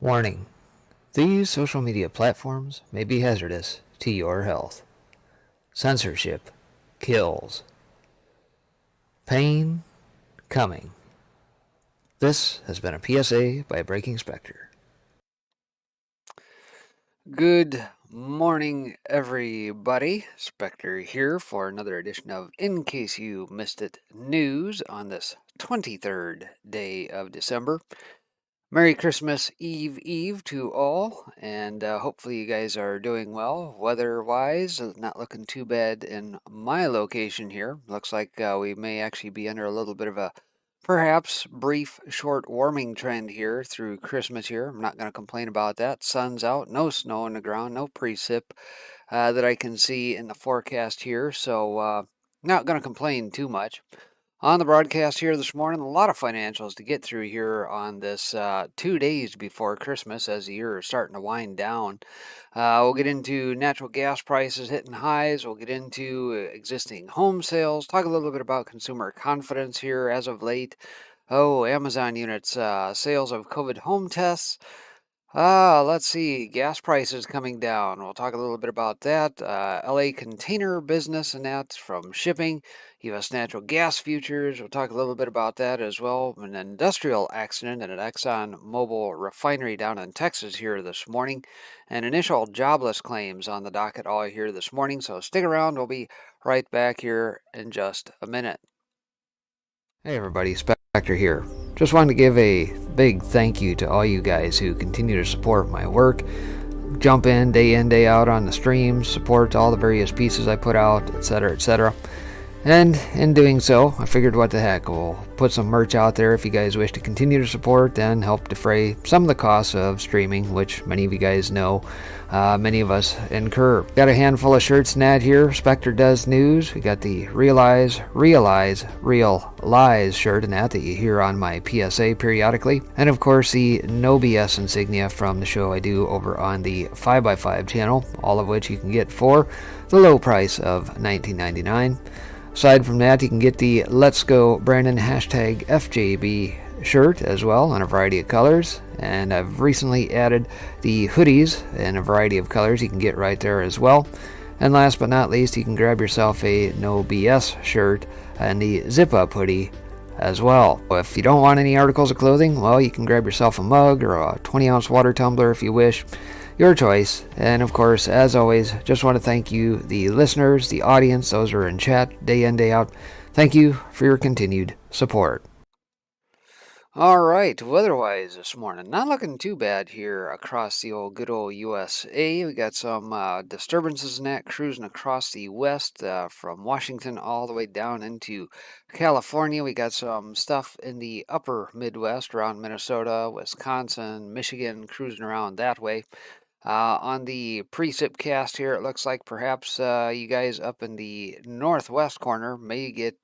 Warning: these social media platforms may be hazardous to your health. Censorship kills. Pain coming. This has been a PSA by Breaking Spectre. Good morning, everybody. Spectre here for another edition of In Case You Missed It News on this 23rd day of December. Merry Christmas Eve to all, and hopefully you guys are doing well. Weather-wise, not looking too bad in my location here. Looks like we may actually be under a little bit of a perhaps brief short warming trend here through Christmas here. I'm not going to complain about that. Sun's out, no snow on the ground, no precip that I can see in the forecast here, so not going to complain too much. On the broadcast here this morning, a lot of financials to get through here on this 2 days before Christmas as the year is starting to wind down. We'll get into natural gas prices hitting highs. We'll get into existing home sales, talk a little bit about consumer confidence here as of late. Oh, Amazon units, sales of COVID home tests. Let's see. Gas prices coming down. We'll talk a little bit about that. LA container business and that from shipping. U.S. natural gas futures. We'll talk a little bit about that as well. An industrial accident at an Exxon Mobil refinery down in Texas here this morning. And initial jobless claims on the docket all here this morning. So stick around. We'll be right back here in just a minute. Hey everybody, Spectre here. Just wanted to give a big thank you to all you guys who continue to support my work. Jump in, day out on the streams, support all the various pieces I put out, etc., etc. And in doing so, I figured what the heck, we'll put some merch out there if you guys wish to continue to support and help defray some of the costs of streaming, which many of you guys know many of us incur. Got a handful of shirts and that here. Spectre Does News. We got the Realize, Real Lies shirt and that you hear on my PSA periodically. And of course the No BS insignia from the show I do over on the 5x5 channel, all of which you can get for the low price of $19.99. Aside from that, you can get the Let's Go Brandon hashtag FJB shirt as well in a variety of colors. And I've recently added the hoodies in a variety of colors you can get right there as well. And last but not least, you can grab yourself a No BS shirt and the Zip Up hoodie as well. If you don't want any articles of clothing, well, you can grab yourself a mug or a 20-ounce water tumbler if you wish. Your choice. And of course, as always, just want to thank you, the listeners, the audience, those who are in chat day in, day out. Thank you for your continued support. All right, weather-wise this morning, not looking too bad here across the good old USA. We got some disturbances in that cruising across the west from Washington all the way down into California. We got some stuff in the upper Midwest around Minnesota, Wisconsin, Michigan, cruising around that way. On the precip cast here, it looks like perhaps you guys up in the northwest corner may get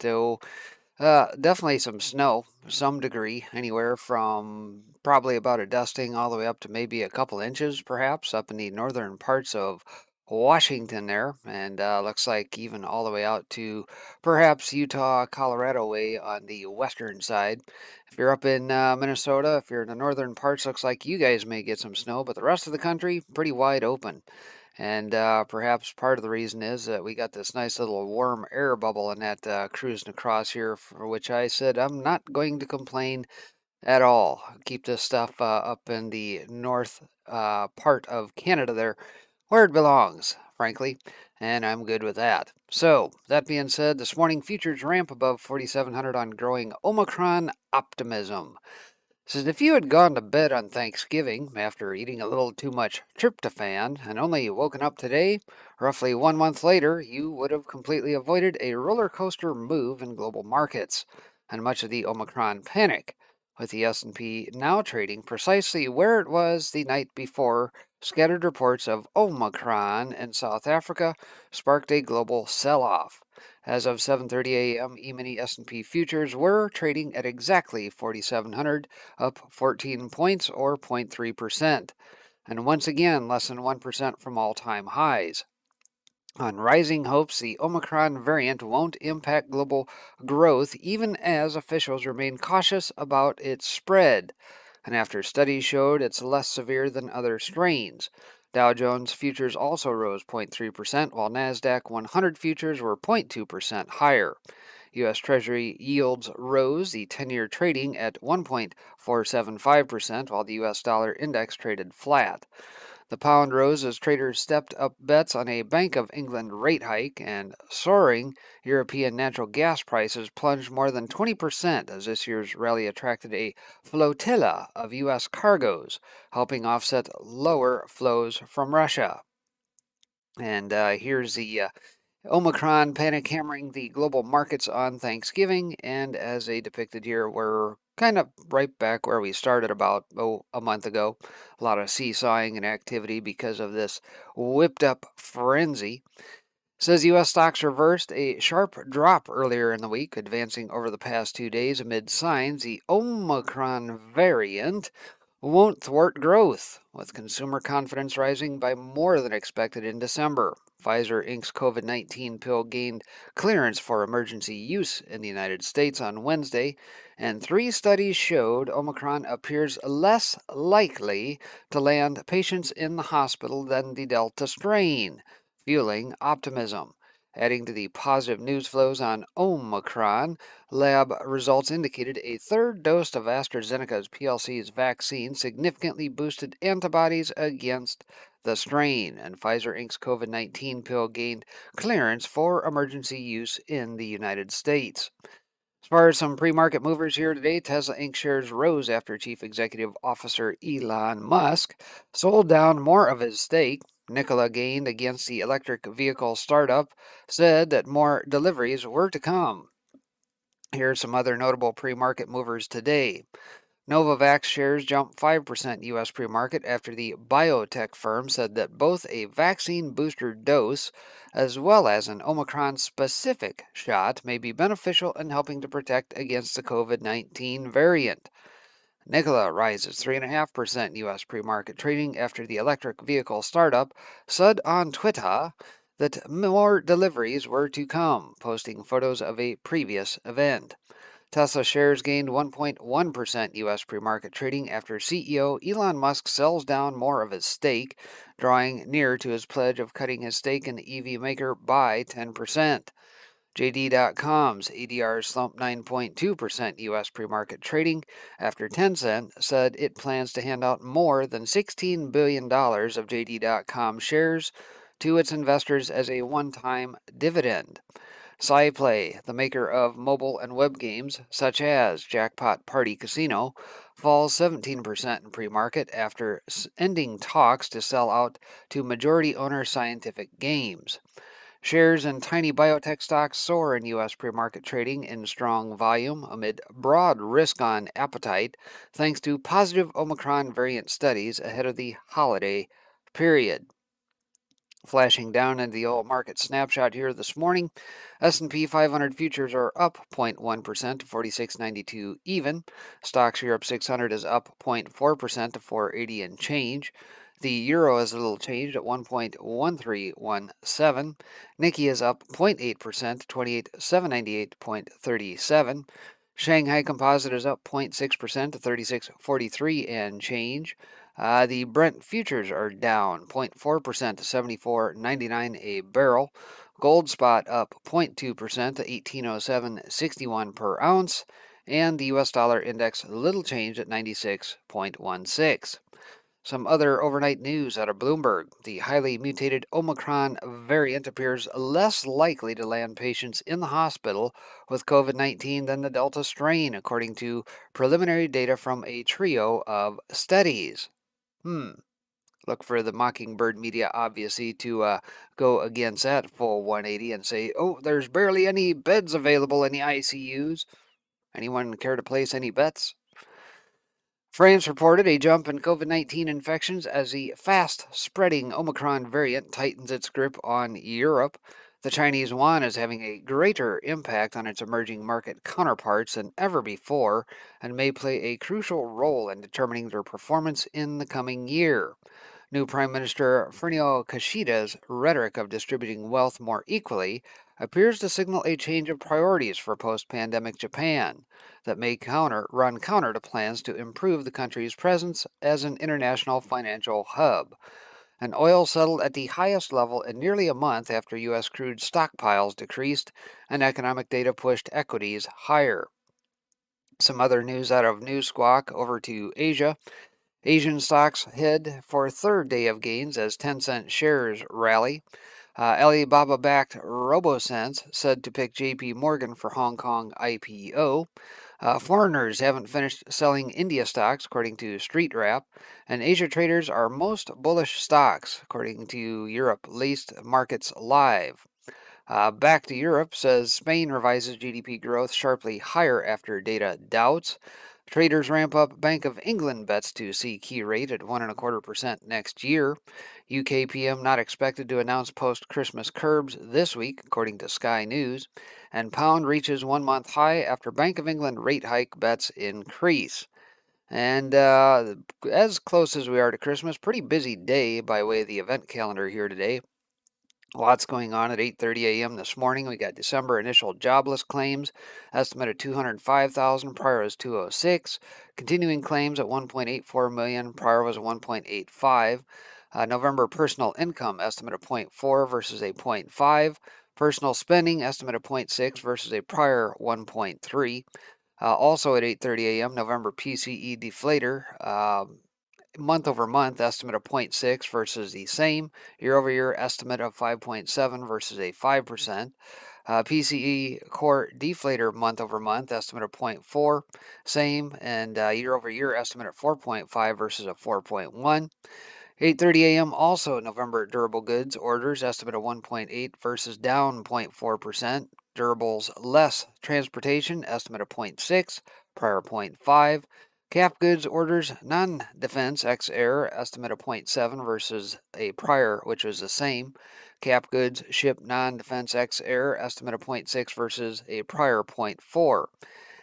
definitely some snow, some degree, anywhere from probably about a dusting all the way up to maybe a couple inches, perhaps, up in the northern parts of Washington there. And looks like even all the way out to perhaps Utah, Colorado way on the western side. If you're up in Minnesota, if you're in the northern parts, looks like you guys may get some snow, but the rest of the country, pretty wide open. And perhaps part of the reason is that we got this nice little warm air bubble in that cruising across here, for which I said I'm not going to complain at all. Keep this stuff up in the north part of Canada there, where it belongs, frankly, and I'm good with that. So, that being said, this morning futures ramp above 4,700 on growing Omicron optimism. Says if you had gone to bed on Thanksgiving after eating a little too much tryptophan and only woken up today, roughly 1 month later, you would have completely avoided a roller coaster move in global markets and much of the Omicron panic, with the S&P now trading precisely where it was the night before. Scattered reports of Omicron in South Africa sparked a global sell-off. As of 7:30 a.m., E-mini S&P futures were trading at exactly 4,700, up 14 points or 0.3%, and once again less than 1% from all-time highs. On rising hopes, the Omicron variant won't impact global growth even as officials remain cautious about its spread. and after studies showed it's less severe than other strains. Dow Jones futures also rose 0.3%, while NASDAQ 100 futures were 0.2% higher. U.S. Treasury yields rose, the 10-year trading at 1.475%, while the U.S. dollar index traded flat. The pound rose as traders stepped up bets on a Bank of England rate hike, and soaring European natural gas prices plunged more than 20% as this year's rally attracted a flotilla of U.S. cargoes, helping offset lower flows from Russia. And here's the Omicron panic hammering the global markets on Thanksgiving, and as they depicted here, we're kind of right back where we started about a month ago. A lot of seesawing and activity because of this whipped up frenzy. Says U.S. stocks reversed a sharp drop earlier in the week, advancing over the past 2 days amid signs the Omicron variant won't thwart growth, with consumer confidence rising by more than expected in December. Pfizer Inc.'s COVID 19 pill gained clearance for emergency use in the United States on Wednesday, and 3 studies showed Omicron appears less likely to land patients in the hospital than the Delta strain, fueling optimism. Adding to the positive news flows on Omicron, lab results indicated a third dose of AstraZeneca's PLC's vaccine significantly boosted antibodies against the strain, and Pfizer Inc.'s COVID 19 pill gained clearance for emergency use in the United States. As far as some pre market movers here today, Tesla Inc. shares rose after Chief Executive Officer Elon Musk sold down more of his stake. Nikola gained against the electric vehicle startup, said that more deliveries were to come. Here are some other notable pre-market movers today. Novavax shares jumped 5% U.S. pre-market after the biotech firm said that both a vaccine booster dose as well as an Omicron-specific shot may be beneficial in helping to protect against the COVID-19 variant. Nikola rises 3.5% U.S. pre-market trading after the electric vehicle startup said on Twitter that more deliveries were to come, posting photos of a previous event. Tesla shares gained 1.1% U.S. pre-market trading after CEO Elon Musk sells down more of his stake, drawing near to his pledge of cutting his stake in the EV maker by 10%. JD.com's ADR slumped 9.2% U.S. pre-market trading after Tencent said it plans to hand out more than $16 billion of JD.com shares to its investors as a one-time dividend. SciPlay, the maker of mobile and web games such as Jackpot Party Casino, falls 17% in pre-market after ending talks to sell out to majority owner Scientific Games. Shares in tiny biotech stocks soar in U.S. pre-market trading in strong volume amid broad risk-on appetite thanks to positive Omicron variant studies ahead of the holiday period. Flashing down into the old market snapshot here this morning, S&P 500 futures are up 0.1% to 46.92 even. Stocks Europe 600 is up 0.4% to 480 and change. The euro is a little changed at 1.1317. Nikkei is up 0.8% to 28,798.37. Shanghai Composite is up 0.6% to 36.43 and change. The Brent futures are down 0.4% to 74.99 a barrel. Gold spot up 0.2% to 1807.61 per ounce. And the U.S. dollar index little changed at 96.16. Some other overnight news out of Bloomberg. The highly mutated Omicron variant appears less likely to land patients in the hospital with COVID-19 than the Delta strain, according to preliminary data from a trio of studies. Look for the Mockingbird media, obviously, to go against that full 180 and say, oh, there's barely any beds available in the ICUs. Anyone care to place any bets? France reported a jump in COVID-19 infections as the fast-spreading Omicron variant tightens its grip on Europe. The Chinese yuan is having a greater impact on its emerging market counterparts than ever before and may play a crucial role in determining their performance in the coming year. New Prime Minister Fumio Kishida's rhetoric of distributing wealth more equally appears to signal a change of priorities for post-pandemic Japan that may run counter to plans to improve the country's presence as an international financial hub. And oil settled at the highest level in nearly a month after U.S. crude stockpiles decreased and economic data pushed equities higher. Some other news out of News Squawk over to Asia. Asian stocks head for a third day of gains as Tencent shares rally. Alibaba-backed RoboSense said to pick JP Morgan for Hong Kong IPO. Foreigners haven't finished selling India stocks, according to Street Wrap, and Asia traders are most bullish stocks, according to Europe Least Markets Live. Back to Europe says Spain revises GDP growth sharply higher after data doubts. Traders ramp up Bank of England bets to see key rate at 1.25% next year. UK PM not expected to announce post-Christmas curbs this week, according to Sky News. And pound reaches 1-month high after Bank of England rate hike bets increase. And as close as we are to Christmas, pretty busy day by way of the event calendar here today. Lots going on at 8:30 a.m. this morning. We got December initial jobless claims, estimate of 205,000, prior was 206. Continuing claims at 1.84 million, prior was 1.85. November personal income estimate of 0.4 versus a 0.5. Personal spending estimate of 0.6 versus a prior 1.3. Also at 8:30 a.m., November PCE deflator. Month over month estimate of 0.6 versus the same. Year over year estimate of 5.7 versus a 5%. PCE core deflator month over month estimate of 0.4, same, and year over year estimate of 4.5 versus a 4.1. 8:30 a.m. also November durable goods orders estimate of 1.8 versus down 0.4%. Durables less transportation estimate of 0.6, prior 0.5. Cap goods orders non-defense ex air estimate of 0.7 versus a prior, which was the same. Cap goods ship non-defense ex air estimate of 0.6 versus a prior 0.4.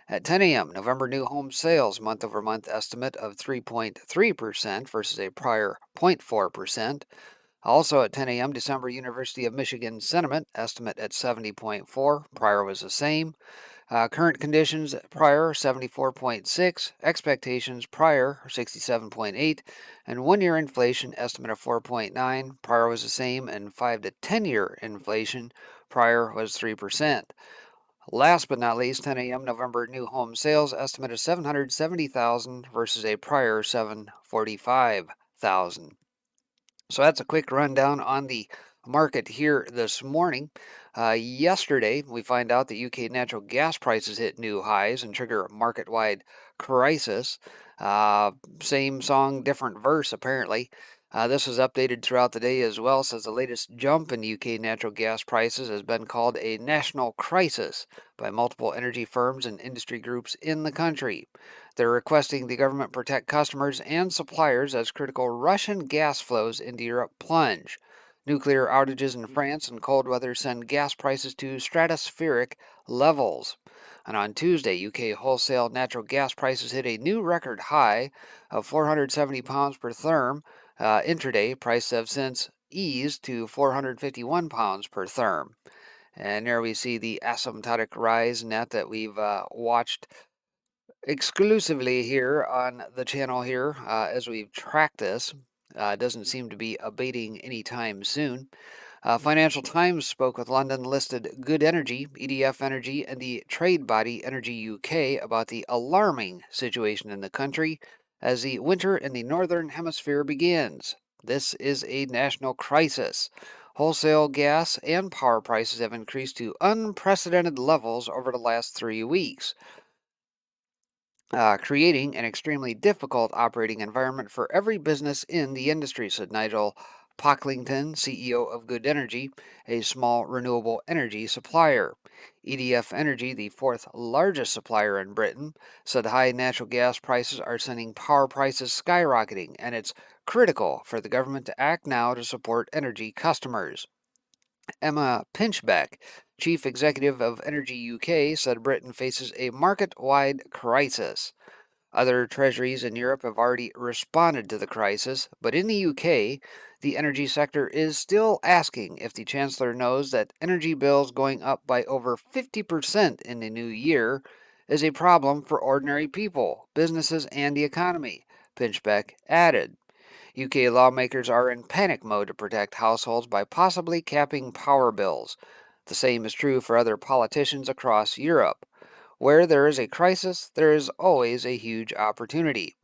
At 10 a.m., November new home sales month over month estimate of 3.3% versus a prior 0.4%. Also at 10 a.m., December University of Michigan sentiment estimate at 70.4, prior was the same. Current conditions prior 74.6, expectations prior 67.8, and 1-year inflation estimate of 4.9, prior was the same, and 5 to 10-year inflation prior was 3%. Last but not least, 10 a.m. November new home sales estimate of 770,000 versus a prior 745,000. So that's a quick rundown on the market here this morning. Yesterday, we find out that UK natural gas prices hit new highs and trigger a market-wide crisis. Same song, different verse, apparently. This was updated throughout the day as well, says the latest jump in UK natural gas prices has been called a national crisis by multiple energy firms and industry groups in the country. They're requesting the government protect customers and suppliers as critical Russian gas flows into Europe plunge. Nuclear outages in France and cold weather send gas prices to stratospheric levels. And on Tuesday, UK wholesale natural gas prices hit a new record high of £470 per therm. Intraday prices have since eased to £451 per therm. And there we see the asymptotic rise net that we've watched exclusively here on the channel here as we've tracked this. Doesn't seem to be abating anytime soon. Financial Times spoke with London-listed Good Energy, EDF Energy, and the trade body Energy UK about the alarming situation in the country as the winter in the Northern Hemisphere begins. This is a national crisis. Wholesale gas and power prices have increased to unprecedented levels over the last 3 weeks, creating an extremely difficult operating environment for every business in the industry, said Nigel Pocklington, CEO of Good Energy, a small renewable energy supplier. EDF Energy, the fourth largest supplier in Britain, said high natural gas prices are sending power prices skyrocketing, and it's critical for the government to act now to support energy customers. Emma Pinchbeck, chief executive of Energy UK, said Britain faces a market-wide crisis. Other treasuries in Europe have already responded to the crisis, but in the UK, the energy sector is still asking if the Chancellor knows that energy bills going up by over 50% in the new year is a problem for ordinary people, businesses, and the economy, Pinchbeck added. UK lawmakers are in panic mode to protect households by possibly capping power bills. The same is true for other politicians across Europe. Where there is a crisis, there is always a huge opportunity.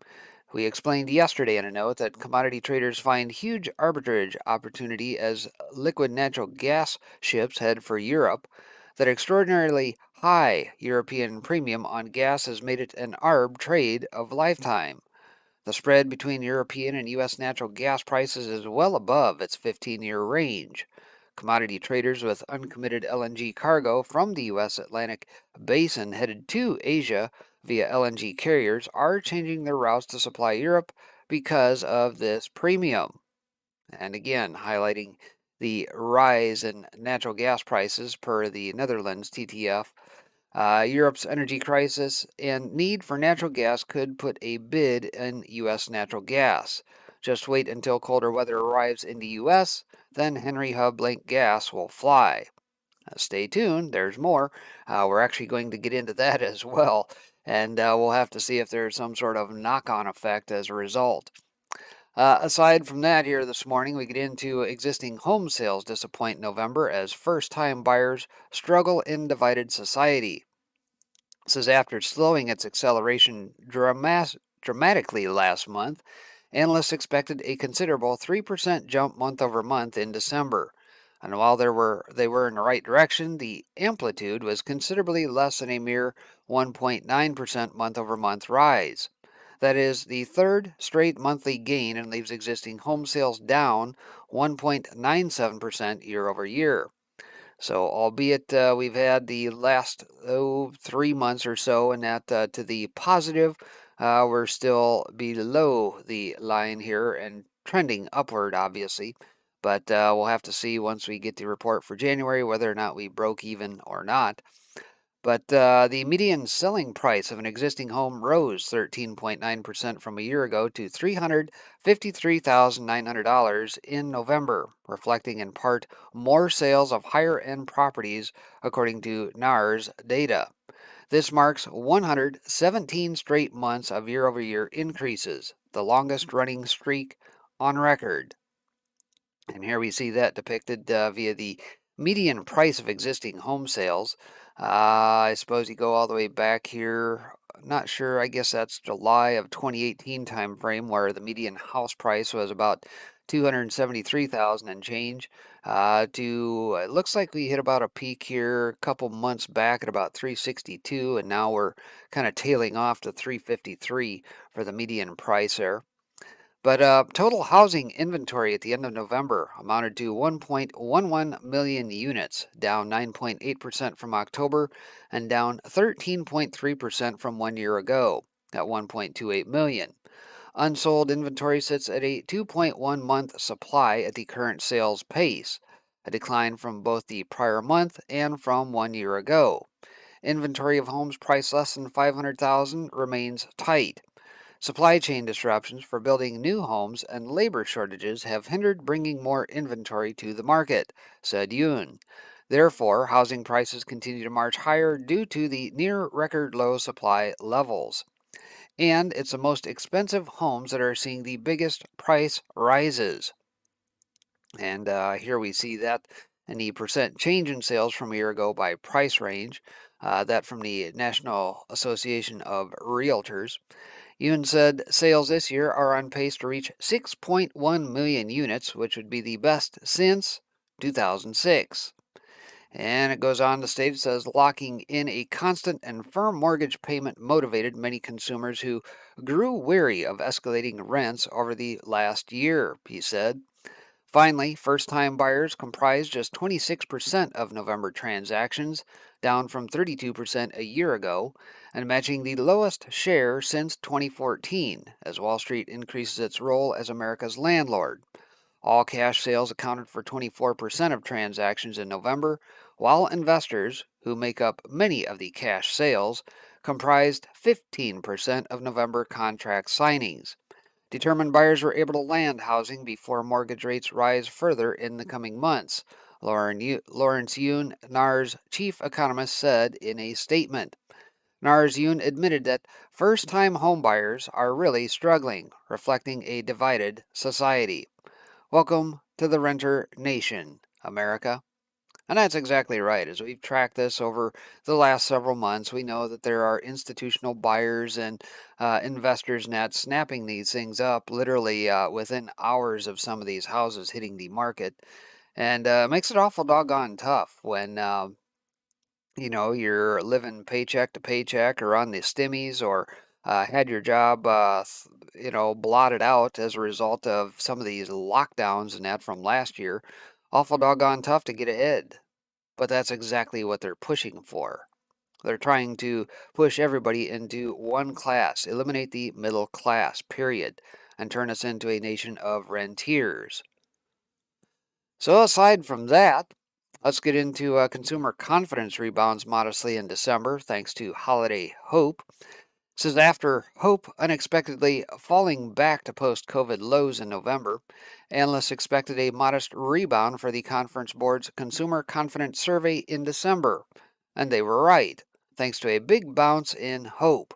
We explained yesterday in a note that commodity traders find huge arbitrage opportunity as liquid natural gas ships head for Europe. That extraordinarily high European premium on gas has made it an arb trade of lifetime. The spread between European and U.S. natural gas prices is well above its 15-year range. Commodity traders with uncommitted LNG cargo from the U.S. Atlantic basin headed to Asia via LNG carriers are changing their routes to supply Europe because of this premium. And again, highlighting the rise in natural gas prices per the Netherlands TTF. Europe's energy crisis and need for natural gas could put a bid in U.S. natural gas. Just wait until colder weather arrives in the U.S., then Henry Hub linked gas will fly. Stay tuned, there's more. We're actually going to get into that as well, and we'll have to see if there's some sort of knock on effect as a result. Aside from that, here this morning, we get into existing home sales disappoint November as first time buyers struggle in divided society. This is after slowing its acceleration dramatically last month. Analysts expected a considerable 3% jump month over month in December. And while they were in the right direction, the amplitude was considerably less than a mere 1.9% month over month rise. That is the third straight monthly gain and leaves existing home sales down 1.97% year over year. So, albeit we've had the last 3 months or so, and that to the positive, we're still below the line here and trending upward, obviously. But we'll have to see once we get the report for January whether or not we broke even or not. But the median selling price of an existing home rose 13.9% from a year ago to $353,900 in November, reflecting in part more sales of higher end properties, according to NAR's data. This marks 117 straight months of year over year increases, the longest running streak on record. And here we see that depicted via the median price of existing home sales. I suppose you go all the way back here. Not sure. I guess that's July of 2018 time frame where the median house price was about 273,000 and change. To it looks like we hit about a peak here a couple months back at about 362, and now we're kind of tailing off to 353 for the median price there. But total housing inventory at the end of November amounted to 1.11 million units, down 9.8% from October and down 13.3% from 1 year ago at 1.28 million. Unsold inventory sits at a 2.1 month supply at the current sales pace, a decline from both the prior month and from 1 year ago. Inventory of homes priced less than 500,000 remains tight. Supply chain disruptions for building new homes and labor shortages have hindered bringing more inventory to the market, said Yoon. Therefore, housing prices continue to march higher due to the near record low supply levels. And it's the most expensive homes that are seeing the biggest price rises. And here we see that in the percent change in sales from a year ago by price range, that from the National Association of Realtors. Yoon said sales this year are on pace to reach 6.1 million units, which would be the best since 2006. And it goes on to state, it says locking in a constant and firm mortgage payment motivated many consumers who grew weary of escalating rents over the last year, he said. Finally, first-time buyers comprised just 26% of November transactions, down from 32% a year ago, and matching the lowest share since 2014, as Wall Street increases its role as America's landlord. All cash sales accounted for 24% of transactions in November, while investors, who make up many of the cash sales, comprised 15% of November contract signings. Determined buyers were able to land housing before mortgage rates rise further in the coming months, Lawrence Yun, NAR's chief economist, said in a statement. NAR's Yun admitted that first-time homebuyers are really struggling, reflecting a divided society. Welcome to the renter nation, America. And that's exactly right. As we've tracked this over the last several months, we know that there are institutional buyers and investors net snapping these things up literally within hours of some of these houses hitting the market. And makes it awful doggone tough when, you're living paycheck to paycheck or on the stimmies or had your job, blotted out as a result of some of these lockdowns and that from last year. Awful doggone tough to get ahead. But that's exactly what they're pushing for. They're trying to push everybody into one class, eliminate the middle class, period, and turn us into a nation of rentiers. So, aside from that, let's get into consumer confidence rebounds modestly in December thanks to holiday hope. Says after hope unexpectedly falling back to post COVID lows in November, analysts expected a modest rebound for the Conference Board's Consumer Confidence Survey in December. And they were right, thanks to a big bounce in hope.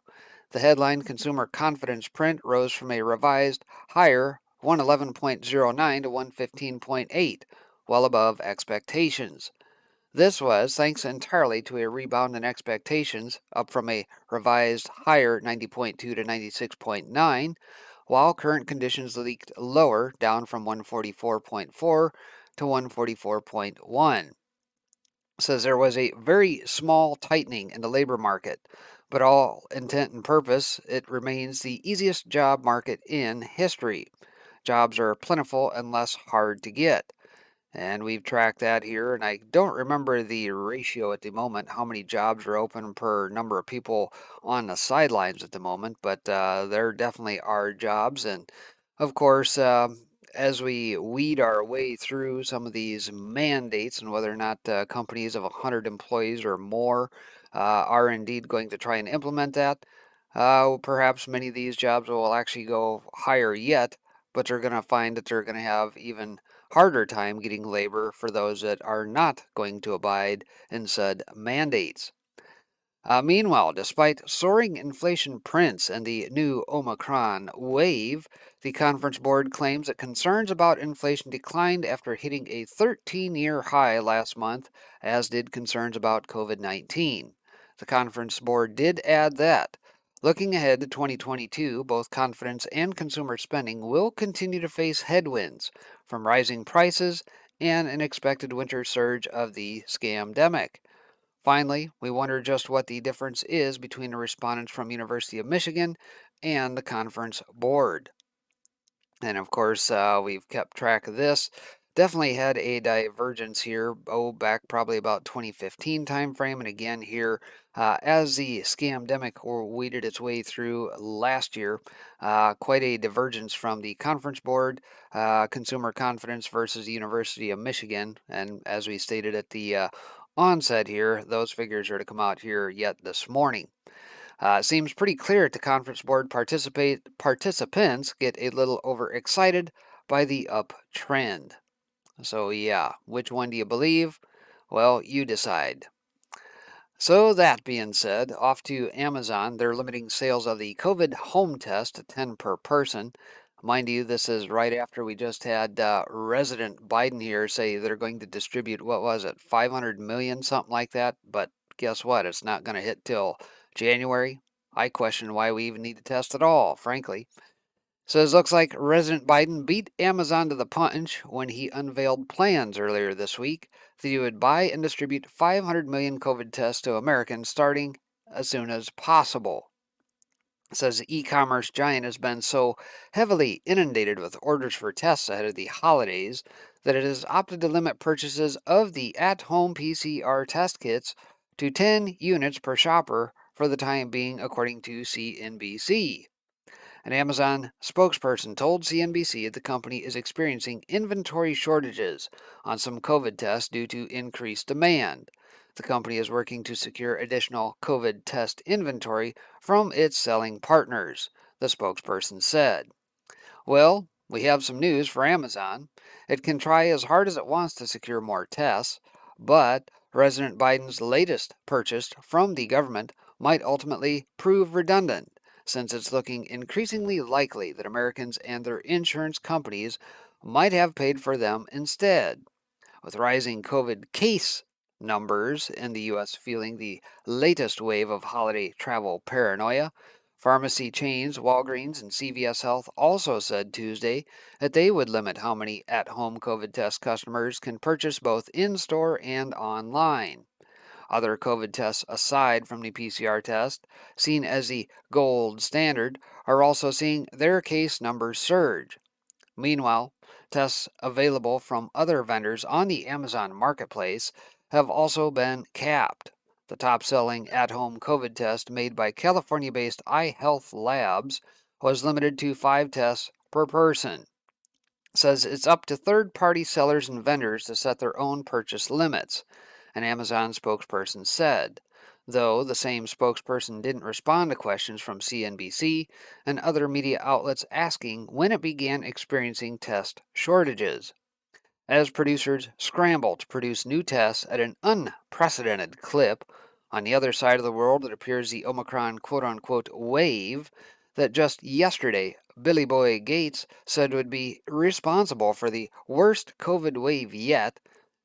The headline Consumer Confidence print rose from a revised higher 111.09 to 115.8, well above expectations. This was thanks entirely to a rebound in expectations, up from a revised higher 90.2 to 96.9, while current conditions leaked lower, down from 144.4 to 144.1. Says there was a very small tightening in the labor market, but all intent and purpose, it remains the easiest job market in history. Jobs are plentiful and less hard to get. And we've tracked that here, and I don't remember the ratio at the moment, how many jobs are open per number of people on the sidelines at the moment, but there definitely are jobs. And of course, as we weed our way through some of these mandates and whether or not companies of 100 employees or more are indeed going to try and implement that, perhaps many of these jobs will actually go higher yet, but they're going to find that they're going to have even harder time getting labor for those that are not going to abide in said mandates. Meanwhile, despite soaring inflation prints and the new Omicron wave, the Conference Board claims that concerns about inflation declined after hitting a 13-year high last month, as did concerns about COVID-19. The Conference Board did add that, looking ahead to 2022, both confidence and consumer spending will continue to face headwinds from rising prices and an expected winter surge of the scamdemic. Finally, we wonder just what the difference is between the respondents from University of Michigan and the conference board. And of course, we've kept track of this. Definitely had a divergence here, back probably about 2015 timeframe, and again here as the scamdemic weeded its way through last year, quite a divergence from the conference board, consumer confidence versus the University of Michigan, and as we stated at the onset here, those figures are to come out here yet this morning. It seems pretty clear that the conference board participants get a little overexcited by the uptrend. So yeah, which one do you believe? Well, you decide. So that being said, off to Amazon. They're limiting sales of the COVID home test to 10 per person. Mind you, this is right after we just had President Biden here say they're going to distribute, what was it, 500 million, something like that. But guess what? It's not going to hit till January. I question why we even need to test at all, frankly. Says looks like President Biden beat Amazon to the punch when he unveiled plans earlier this week that he would buy and distribute 500 million COVID tests to Americans starting as soon as possible. Says the e-commerce giant has been so heavily inundated with orders for tests ahead of the holidays that it has opted to limit purchases of the at-home PCR test kits to 10 units per shopper for the time being, according to CNBC. An Amazon spokesperson told CNBC that the company is experiencing inventory shortages on some COVID tests due to increased demand. The company is working to secure additional COVID test inventory from its selling partners, the spokesperson said. Well, we have some news for Amazon. It can try as hard as it wants to secure more tests, but President Biden's latest purchase from the government might ultimately prove redundant, since it's looking increasingly likely that Americans and their insurance companies might have paid for them instead. With rising COVID case numbers in the U.S. fueling the latest wave of holiday travel paranoia, pharmacy chains Walgreens and CVS Health also said Tuesday that they would limit how many at home COVID test customers can purchase both in store and online. Other COVID tests aside from the PCR test, seen as the gold standard, are also seeing their case numbers surge. Meanwhile, tests available from other vendors on the Amazon marketplace have also been capped. The top selling at home COVID test made by California based iHealth Labs was limited to 5 tests per person. Says it's up to third party sellers and vendors to set their own purchase limits, an Amazon spokesperson said, though the same spokesperson didn't respond to questions from CNBC and other media outlets asking when it began experiencing test shortages. As producers scramble to produce new tests at an unprecedented clip, on the other side of the world it appears the Omicron quote unquote wave that just yesterday Billy Boy Gates said would be responsible for the worst COVID wave yet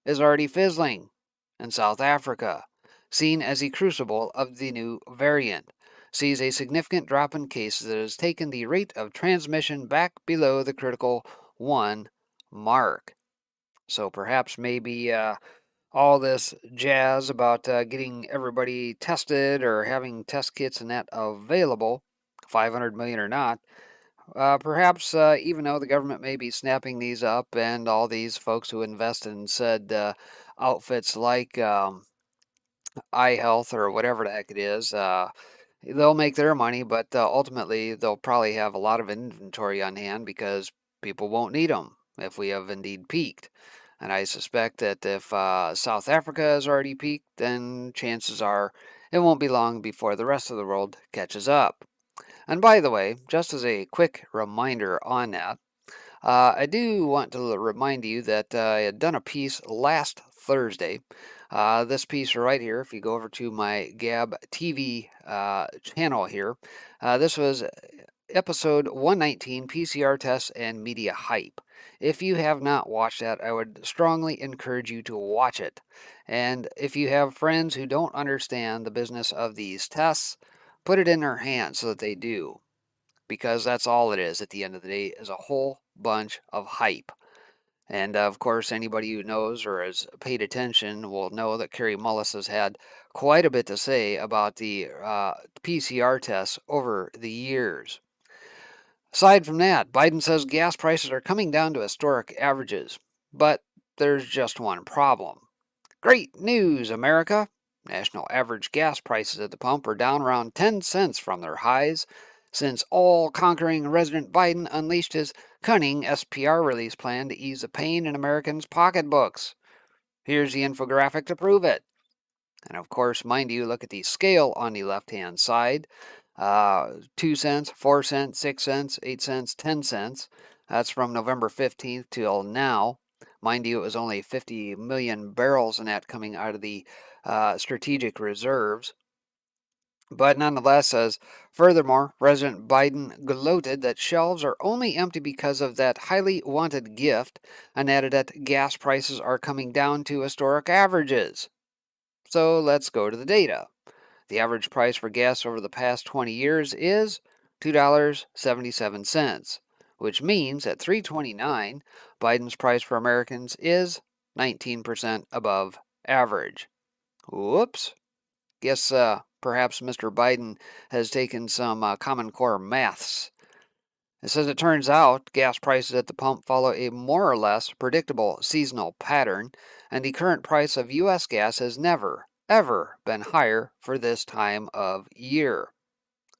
is already fizzling in South Africa, seen as the crucible of the new variant, sees a significant drop in cases that has taken the rate of transmission back below the critical 1 mark. So perhaps maybe all this jazz about getting everybody tested or having test kits and that available, 500 million or not, perhaps even though the government may be snapping these up and all these folks who invested in said outfits like iHealth or whatever the heck it is, they'll make their money, but ultimately they'll probably have a lot of inventory on hand because people won't need them if we have indeed peaked. And I suspect that if South Africa has already peaked, then chances are it won't be long before the rest of the world catches up. And by the way, just as a quick reminder on that, I do want to remind you that I had done a piece last Thursday. This piece right here, if you go over to my Gab TV channel here, this was episode 119, PCR tests and media hype. If you have not watched that, I would strongly encourage you to watch it. And if you have friends who don't understand the business of these tests, put it in their hands so that they do. Because that's all it is at the end of the day, is a whole bunch of hype. And of course, anybody who knows or has paid attention will know that Kerry Mullis has had quite a bit to say about the PCR tests over the years. Aside from that, Biden says gas prices are coming down to historic averages. But there's just one problem. Great news, America! National average gas prices at the pump are down around 10 cents from their highs since all-conquering President Biden unleashed his cunning SPR release plan to ease the pain in Americans' pocketbooks. Here's the infographic to prove it. And of course, mind you, look at the scale on the left-hand side. 2 cents, 4 cents, 6 cents, 8 cents, 10 cents. That's from November 15th till now. Mind you, it was only 50 million barrels in that coming out of the strategic reserves. But nonetheless, says, furthermore, President Biden gloated that shelves are only empty because of that highly wanted gift and added that gas prices are coming down to historic averages. So let's go to the data. The average price for gas over the past 20 years is $2.77, which means at $3.29, Biden's price for Americans is 19% above average. Whoops. Guess perhaps Mr. Biden has taken some Common Core maths. It says it turns out gas prices at the pump follow a more or less predictable seasonal pattern, and the current price of U.S. gas has never, ever been higher for this time of year.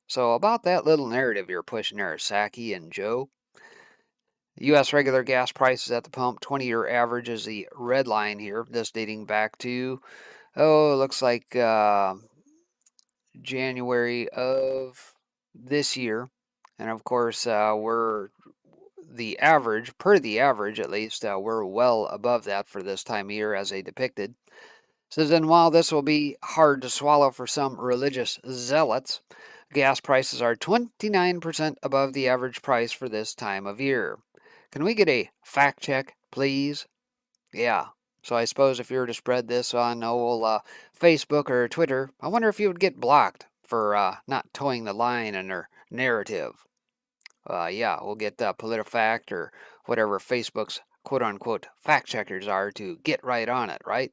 So about that little narrative you're pushing there, Saki and Joe. U.S. regular gas prices at the pump, 20-year average is the red line here, this dating back to Oh, it looks like January of this year. And of course, we're the average at least, we're well above that for this time of year as they depicted. Says, and while this will be hard to swallow for some religious zealots, gas prices are 29% above the average price for this time of year. Can we get a fact check, please? Yeah. So I suppose if you were to spread this on old Facebook or Twitter, I wonder if you would get blocked for not towing the line in their narrative. Yeah, we'll get PolitiFact or whatever Facebook's quote unquote fact checkers are to get right on it, right?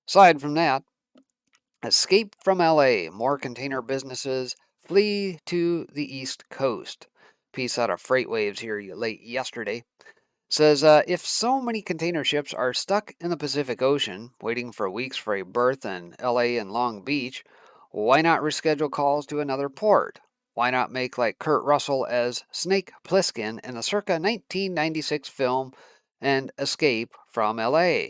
Aside from that, escape from LA. More container businesses flee to the East Coast. Piece out of FreightWaves here late yesterday. Says, if so many container ships are stuck in the Pacific Ocean, waiting for weeks for a berth in LA and Long Beach, why not reschedule calls to another port? Why not make like Kurt Russell as Snake Plissken in the circa 1996 film and escape from LA?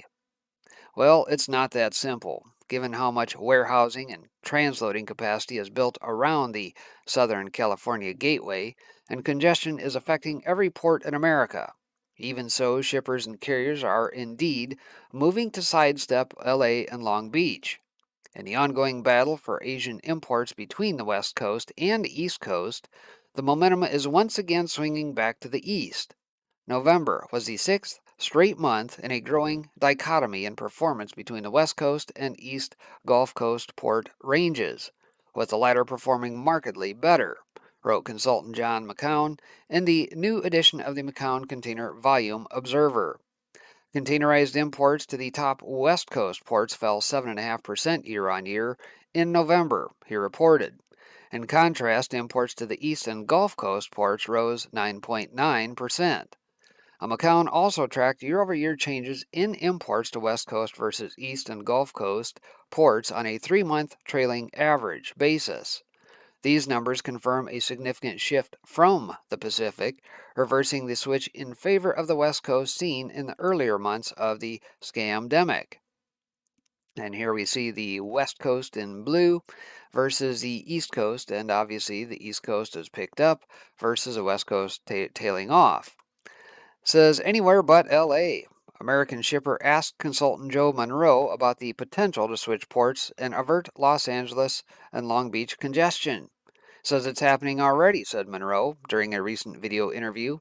Well, it's not that simple, given how much warehousing and transloading capacity is built around the Southern California Gateway, and congestion is affecting every port in America. Even so, shippers and carriers are indeed moving to sidestep LA and Long Beach. In the ongoing battle for Asian imports between the West Coast and East Coast, the momentum is once again swinging back to the east. November was the sixth straight month in a growing dichotomy in performance between the West Coast and East Gulf Coast port ranges, with the latter performing markedly better, wrote consultant John McCown in the new edition of the McCown Container Volume Observer. Containerized imports to the top West Coast ports fell 7.5% year on year in November, he reported. In contrast, imports to the East and Gulf Coast ports rose 9.9%. McCown also tracked year-over-year changes in imports to West Coast versus East and Gulf Coast ports on a 3-month trailing average basis. These numbers confirm a significant shift from the Pacific, reversing the switch in favor of the West Coast seen in the earlier months of the scamdemic. And here we see the West Coast in blue versus the East Coast, and obviously the East Coast is picked up versus the West Coast tailing off. Says anywhere but LA. American shipper asked consultant Joe Monroe about the potential to switch ports and avert Los Angeles and Long Beach congestion. Says it's happening already, said Monroe during a recent video interview.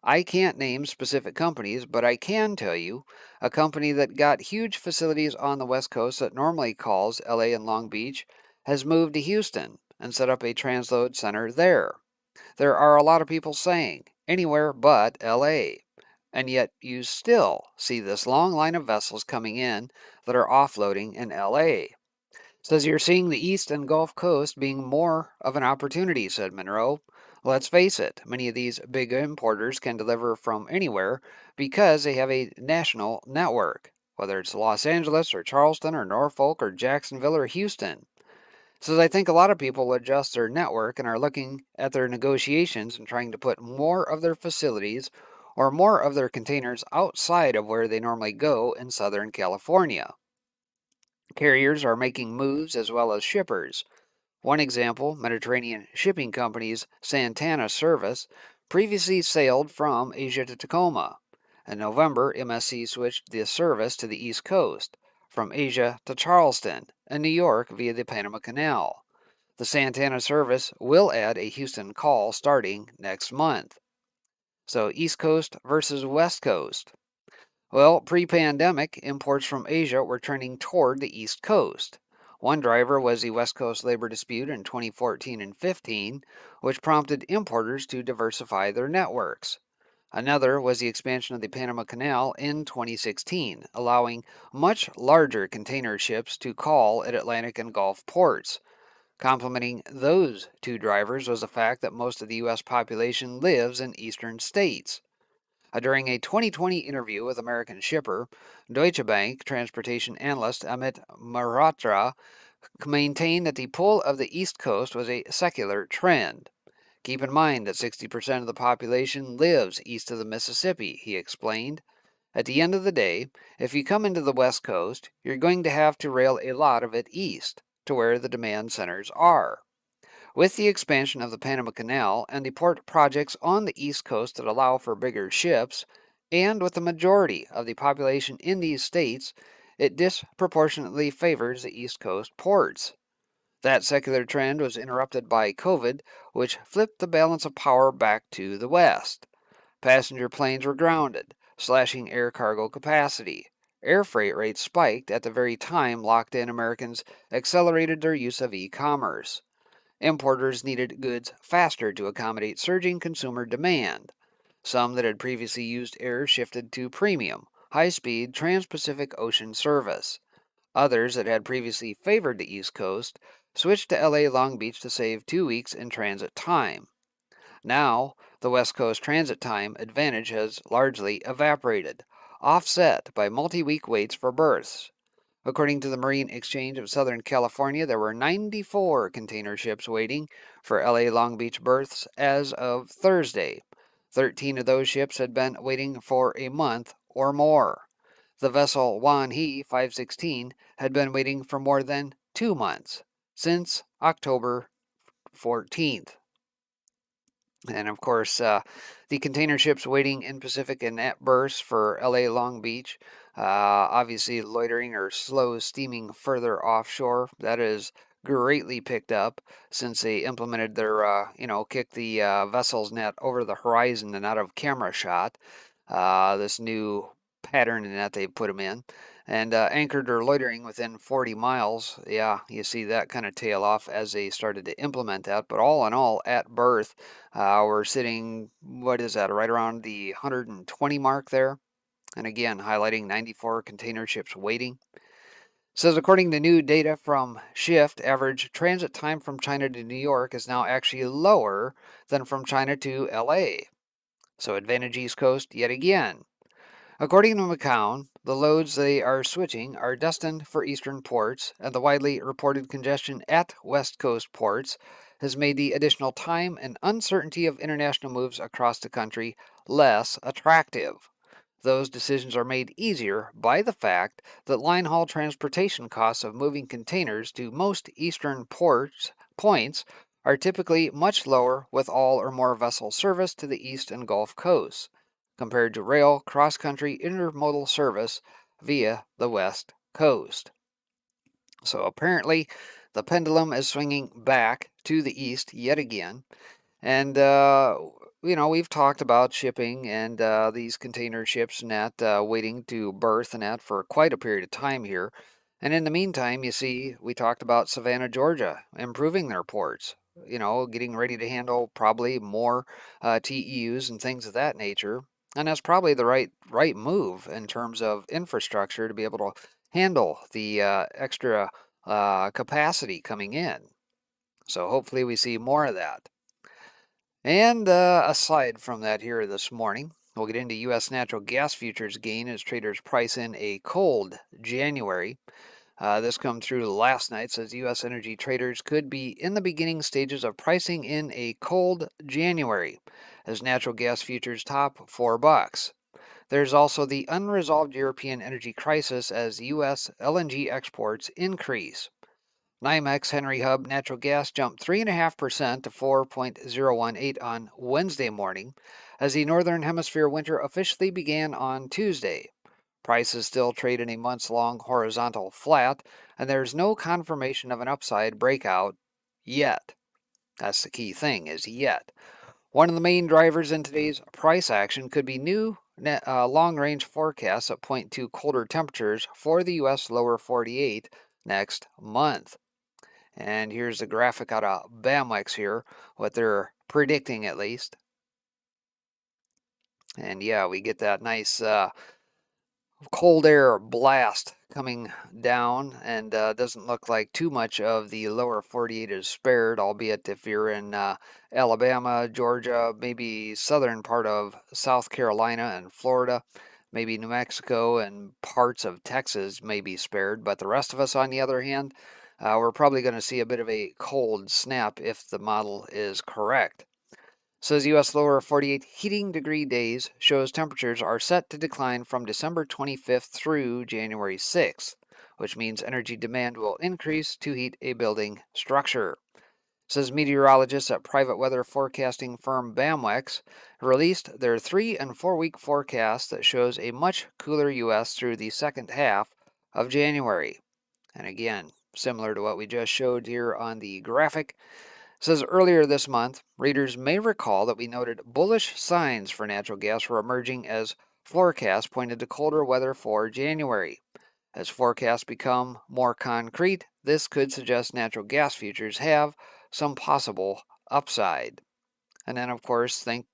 I can't name specific companies, but I can tell you a company that got huge facilities on the West Coast that normally calls LA and Long Beach has moved to Houston and set up a transload center there. There are a lot of people saying anywhere but LA. And yet you still see this long line of vessels coming in that are offloading in LA. Says you're seeing the East and Gulf Coast being more of an opportunity, said Monroe. Let's face it, many of these big importers can deliver from anywhere because they have a national network, whether it's Los Angeles or Charleston or Norfolk or Jacksonville or Houston. Says I think a lot of people will adjust their network and are looking at their negotiations and trying to put more of their facilities or more of their containers outside of where they normally go in Southern California. Carriers are making moves as well as shippers. One example, Mediterranean Shipping Company's Santana service previously sailed from Asia to Tacoma. In November, MSC switched the service to the East Coast, from Asia to Charleston and New York via the Panama Canal. The Santana service will add a Houston call starting next month. So, East Coast versus West Coast. Well, pre-pandemic, imports from Asia were turning toward the East Coast. One driver was the West Coast labor dispute in 2014 and 15, which prompted importers to diversify their networks. Another was the expansion of the Panama Canal in 2016, allowing much larger container ships to call at Atlantic and Gulf ports. Complementing those two drivers was the fact that most of the U.S. population lives in eastern states. During a 2020 interview with American shipper, Deutsche Bank transportation analyst Amit Mehrotra maintained that the pull of the East Coast was a secular trend. Keep in mind that 60% of the population lives east of the Mississippi, he explained. At the end of the day, if you come into the West Coast, you're going to have to rail a lot of it east to where the demand centers are. With the expansion of the Panama Canal and the port projects on the East Coast that allow for bigger ships, and with the majority of the population in these states, it disproportionately favors the East Coast ports. That secular trend was interrupted by COVID, which flipped the balance of power back to the West. Passenger planes were grounded, slashing air cargo capacity. Air freight rates spiked at the very time locked in Americans accelerated their use of e commerce. Importers needed goods faster to accommodate surging consumer demand. Some that had previously used air shifted to premium, high speed trans Pacific ocean service. Others that had previously favored the East Coast switched to LA Long Beach to save 2 weeks in transit time. Now, the West Coast transit time advantage has largely evaporated, offset by multi week waits for berths. According to the Marine Exchange of Southern California, there were 94 container ships waiting for LA Long Beach berths as of Thursday. 13 of those ships had been waiting for a month or more. The vessel Wan He 516 had been waiting for more than 2 months, since October 14th. And of course, the container ships waiting in Pacific and at berths for LA Long Beach, obviously loitering or slow steaming further offshore. That is greatly picked up since they implemented their, kick the vessel's net over the horizon and out of camera shot. This new pattern that they put them in. And anchored or loitering within 40 miles. Yeah, you see that kind of tail off as they started to implement that. But all in all, at berth, we're sitting, what is that, right around the 120 mark there. And again, highlighting 94 container ships waiting. Says according to new data from Shift, average transit time from China to New York is now actually lower than from China to LA. So advantage East Coast yet again. According to McCown, the loads they are switching are destined for eastern ports, and the widely reported congestion at West Coast ports has made the additional time and uncertainty of international moves across the country less attractive. Those decisions are made easier by the fact that line haul transportation costs of moving containers to most eastern points are typically much lower with all or more vessel service to the east and Gulf coasts compared to rail cross-country intermodal service via the West Coast. So apparently, the pendulum is swinging back to the east yet again. And, we've talked about shipping and these container ships and that waiting to berth and that for quite a period of time here. And in the meantime, you see, we talked about Savannah, Georgia, improving their ports, getting ready to handle probably more TEUs and things of that nature. And that's probably the right move in terms of infrastructure to be able to handle the extra capacity coming in. So hopefully we see more of that. And aside from that here this morning, we'll get into U.S. natural gas futures gain as traders price in a cold January. This come through last night, says U.S. energy traders could be in the beginning stages of pricing in a cold January as natural gas futures top $4. There's also the unresolved European energy crisis as U.S. LNG exports increase. NYMEX Henry Hub natural gas jumped 3.5% to 4.018 on Wednesday morning as the Northern Hemisphere winter officially began on Tuesday. Prices still trade in a months-long horizontal flat, and there's no confirmation of an upside breakout yet. That's the key thing, is yet. One of the main drivers in today's price action could be new long-range forecasts that point to colder temperatures for the U.S. lower 48 next month. And here's the graphic out of BAMWEX here, what they're predicting at least. And yeah, we get that nice cold air blast coming down, and doesn't look like too much of the lower 48 is spared, albeit if you're in Alabama, Georgia, maybe southern part of South Carolina and Florida, maybe New Mexico and parts of Texas may be spared, but the rest of us, on the other hand, we're probably going to see a bit of a cold snap if the model is correct. Says U.S. lower 48 heating degree days shows temperatures are set to decline from December 25th through January 6th, which means energy demand will increase to heat a building structure. Says meteorologists at private weather forecasting firm BAMWEX released their 3 and 4 week forecast that shows a much cooler U.S. through the second half of January. And again, similar to what we just showed here on the graphic, says earlier this month, readers may recall that we noted bullish signs for natural gas were emerging as forecasts pointed to colder weather for January. As forecasts become more concrete, this could suggest natural gas futures have some possible upside. And then, of course, think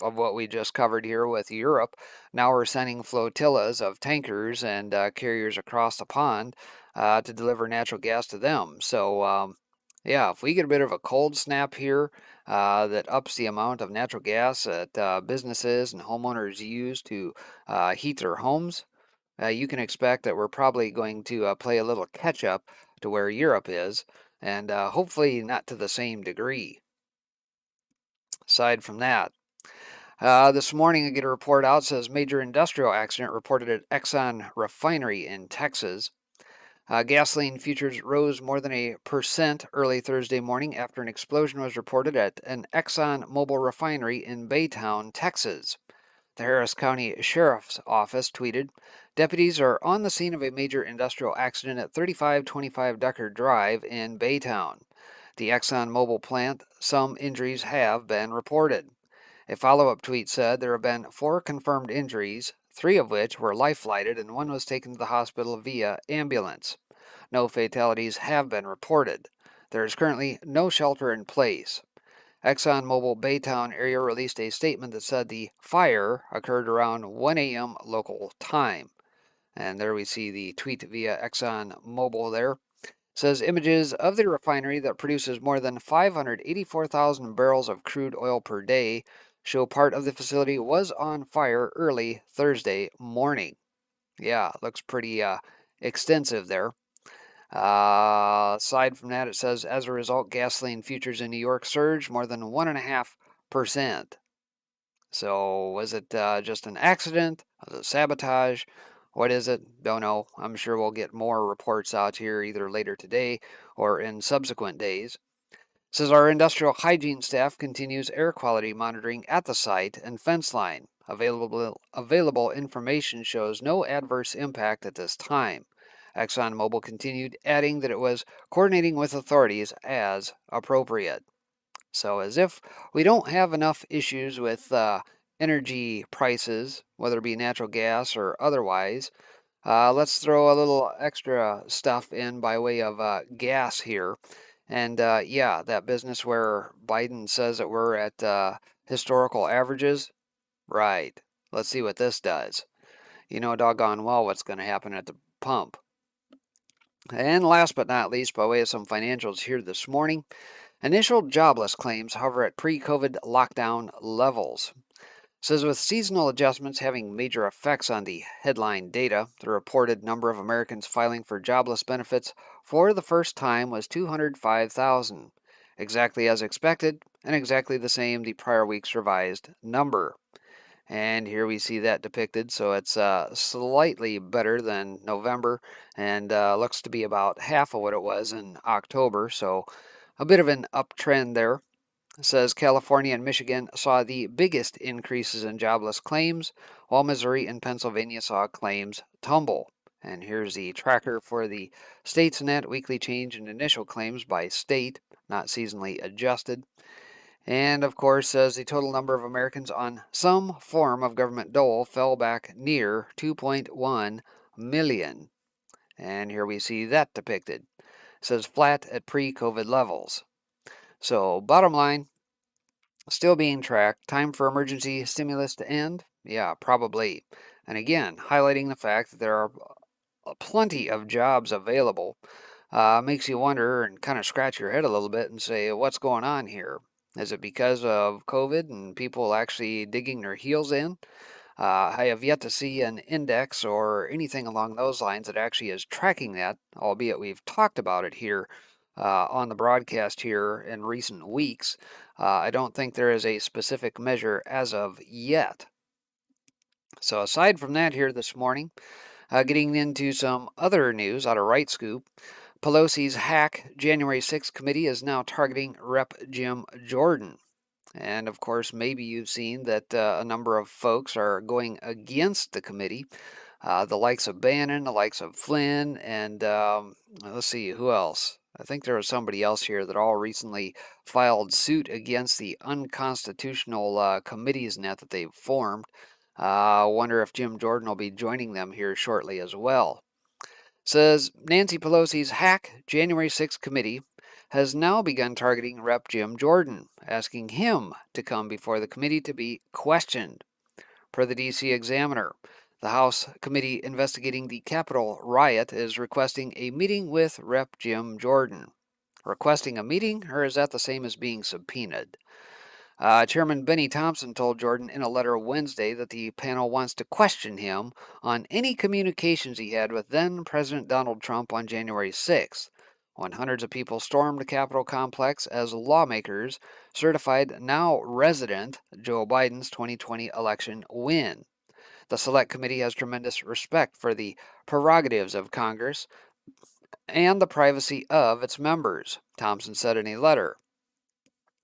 of what we just covered here with Europe. Now we're sending flotillas of tankers and carriers across the pond to deliver natural gas to them. So, yeah, if we get a bit of a cold snap here that ups the amount of natural gas that businesses and homeowners use to heat their homes, you can expect that we're probably going to play a little catch up to where Europe is, and hopefully not to the same degree. Aside from that, this morning, I get a report out says major industrial accident reported at Exxon refinery in Texas. Gasoline futures rose more than 1% early Thursday morning after an explosion was reported at an Exxon Mobil refinery in Baytown, Texas. The Harris County Sheriff's Office tweeted, deputies are on the scene of a major industrial accident at 3525 Decker Drive in Baytown. The Exxon Mobil plant, some injuries have been reported. A follow-up tweet said there have been 4 confirmed injuries, 3 of which were life-flighted and 1 was taken to the hospital via ambulance. No fatalities have been reported. There is currently no shelter in place. ExxonMobil Baytown area released a statement that said the fire occurred around 1 a.m. local time. And there we see the tweet via ExxonMobil there. Says images of the refinery that produces more than 584,000 barrels of crude oil per day show part of the facility was on fire early Thursday morning. Yeah, looks pretty extensive there. Aside from that, it says as a result, gasoline futures in New York surged more than 1.5%. So was it just an accident? Was it sabotage? What is it? Don't know. I'm sure we'll get more reports out here either later today or in subsequent days. Says our industrial hygiene staff continues air quality monitoring at the site and fence line. Available information shows no adverse impact at this time. ExxonMobil continued, adding that it was coordinating with authorities as appropriate. So, as if we don't have enough issues with energy prices, whether it be natural gas or otherwise, let's throw a little extra stuff in by way of gas here. And yeah, that business where Biden says that we're at historical averages. Right. Let's see what this does. You know doggone well what's going to happen at the pump. And last but not least, by way of some financials here this morning, initial jobless claims hover at pre-COVID lockdown levels. Says with seasonal adjustments having major effects on the headline data, the reported number of Americans filing for jobless benefits for the first time was 205,000, exactly as expected and exactly the same the prior week's revised number. And here we see that depicted, so it's slightly better than November and looks to be about half of what it was in October, so a bit of an uptrend there. It says California and Michigan saw the biggest increases in jobless claims, while Missouri and Pennsylvania saw claims tumble. And here's the tracker for the state's net weekly change in initial claims by state, not seasonally adjusted. And of course, says the total number of Americans on some form of government dole fell back near 2.1 million. And here we see that depicted. It says flat at pre-COVID levels. So, bottom line, still being tracked. Time for emergency stimulus to end? Yeah, probably. And again, highlighting the fact that there are plenty of jobs available makes you wonder and kind of scratch your head a little bit and say, what's going on here? Is it because of COVID and people actually digging their heels in? I have yet to see an index or anything along those lines that actually is tracking that, albeit we've talked about it here on the broadcast here in recent weeks. I don't think there is a specific measure as of yet. So aside from that here this morning, getting into some other news out of Right Scoop, Pelosi's hack January 6th committee is now targeting Rep. Jim Jordan. And of course, maybe you've seen that a number of folks are going against the committee. The likes of Bannon, the likes of Flynn, and let's see, who else? I think there was somebody else here that all recently filed suit against the unconstitutional committees net that they've formed. I wonder if Jim Jordan will be joining them here shortly as well. Says Nancy Pelosi's hack January 6th committee has now begun targeting Rep. Jim Jordan, asking him to come before the committee to be questioned. Per the D.C. Examiner, the House committee investigating the Capitol riot is requesting a meeting with Rep. Jim Jordan. Requesting a meeting, or is that the same as being subpoenaed? Chairman Benny Thompson told Jordan in a letter Wednesday that the panel wants to question him on any communications he had with then President Donald Trump on January 6th, when hundreds of people stormed the Capitol complex as lawmakers certified now resident Joe Biden's 2020 election win. The Select Committee has tremendous respect for the prerogatives of Congress and the privacy of its members, Thompson said in a letter.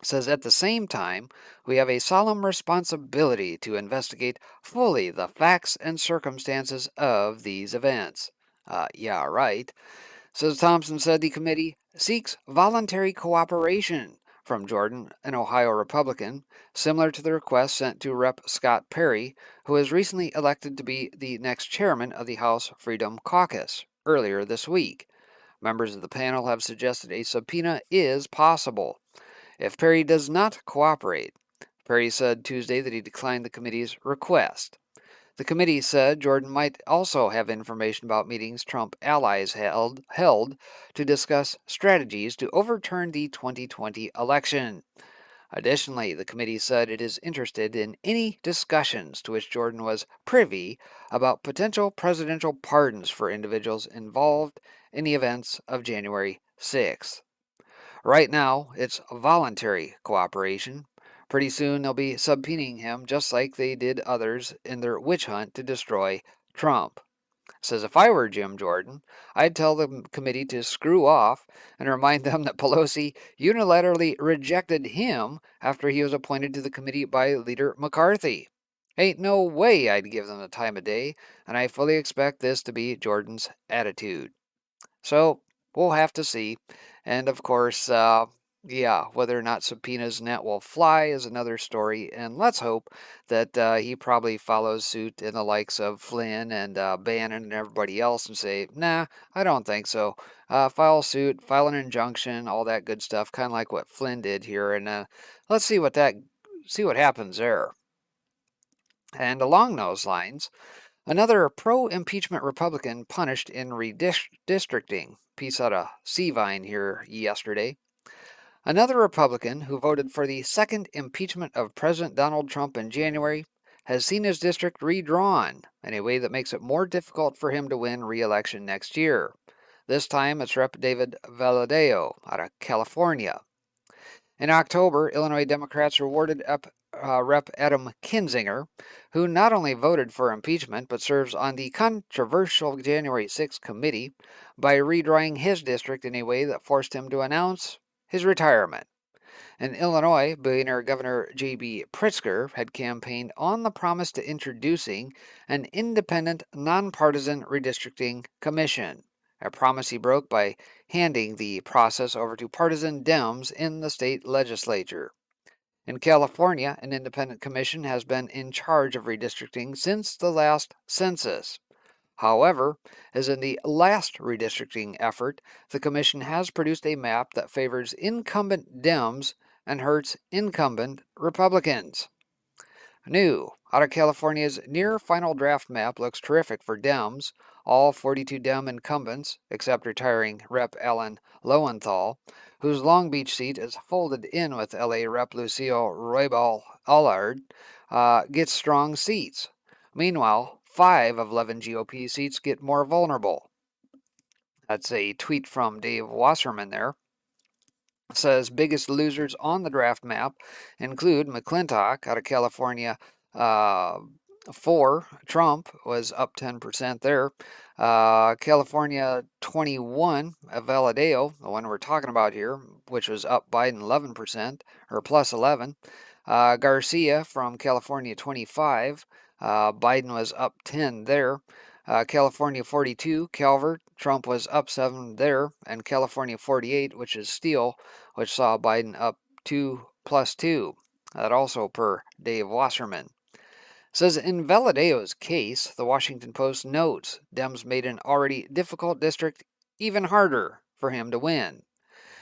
Says at the same time, we have a solemn responsibility to investigate fully the facts and circumstances of these events. Yeah, right. Says Thompson said the committee seeks voluntary cooperation from Jordan, an Ohio Republican, similar to the request sent to Rep. Scott Perry, who was recently elected to be the next chairman of the House Freedom Caucus earlier this week. Members of the panel have suggested a subpoena is possible if Perry does not cooperate. Perry said Tuesday that he declined the committee's request. The committee said Jordan might also have information about meetings Trump allies held to discuss strategies to overturn the 2020 election. Additionally, the committee said it is interested in any discussions to which Jordan was privy about potential presidential pardons for individuals involved in the events of January 6th. Right now, it's voluntary cooperation. Pretty soon they'll be subpoenaing him just like they did others in their witch hunt to destroy Trump. Says if I were Jim Jordan, I'd tell the committee to screw off and remind them that Pelosi unilaterally rejected him after he was appointed to the committee by Leader McCarthy. Ain't no way I'd give them the time of day, and I fully expect this to be Jordan's attitude. So we'll have to see. And of course, yeah, whether or not subpoenas net will fly is another story. And let's hope that he probably follows suit in the likes of Flynn and Bannon and everybody else and say, nah, I don't think so. File suit, file an injunction, all that good stuff, kind of like what Flynn did here. And let's see what happens there. And along those lines, another pro-impeachment Republican punished in redistricting. Piece out of Seavine here yesterday. Another Republican who voted for the second impeachment of President Donald Trump in January has seen his district redrawn in a way that makes it more difficult for him to win re-election next year. This time it's Rep. David Valadao out of California. In October, Illinois Democrats rewarded Rep. Adam Kinzinger, who not only voted for impeachment but serves on the controversial January 6th committee, by redrawing his district in a way that forced him to announce his retirement. In Illinois, billionaire Governor J.B. Pritzker had campaigned on the promise to introducing an independent, nonpartisan redistricting commission, a promise he broke by handing the process over to partisan Dems in the state legislature. In California, an independent commission has been in charge of redistricting since the last census. However, as in the last redistricting effort, the commission has produced a map that favors incumbent Dems and hurts incumbent Republicans. New out of California's near final draft map looks terrific for Dems, all 42 Dem incumbents, except retiring Rep. Alan Lowenthal, whose Long Beach seat is folded in with LA Rep. Lucille Roybal Allard, gets strong seats. Meanwhile, 5 of 11 GOP seats get more vulnerable. That's a tweet from Dave Wasserman there. Says biggest losers on the draft map include McClintock out of California. 4, Trump was up 10% there. California 21, Valadeo, the one we're talking about here, which was up Biden 11%, or plus 11. Garcia from California 25, Biden was up 10 there. California 42, Calvert, Trump was up 7 there. And California 48, which is Steele, which saw Biden up 2 plus 2. That also per Dave Wasserman. Says in Valadeo's case, the Washington Post notes Dems made an already difficult district even harder for him to win.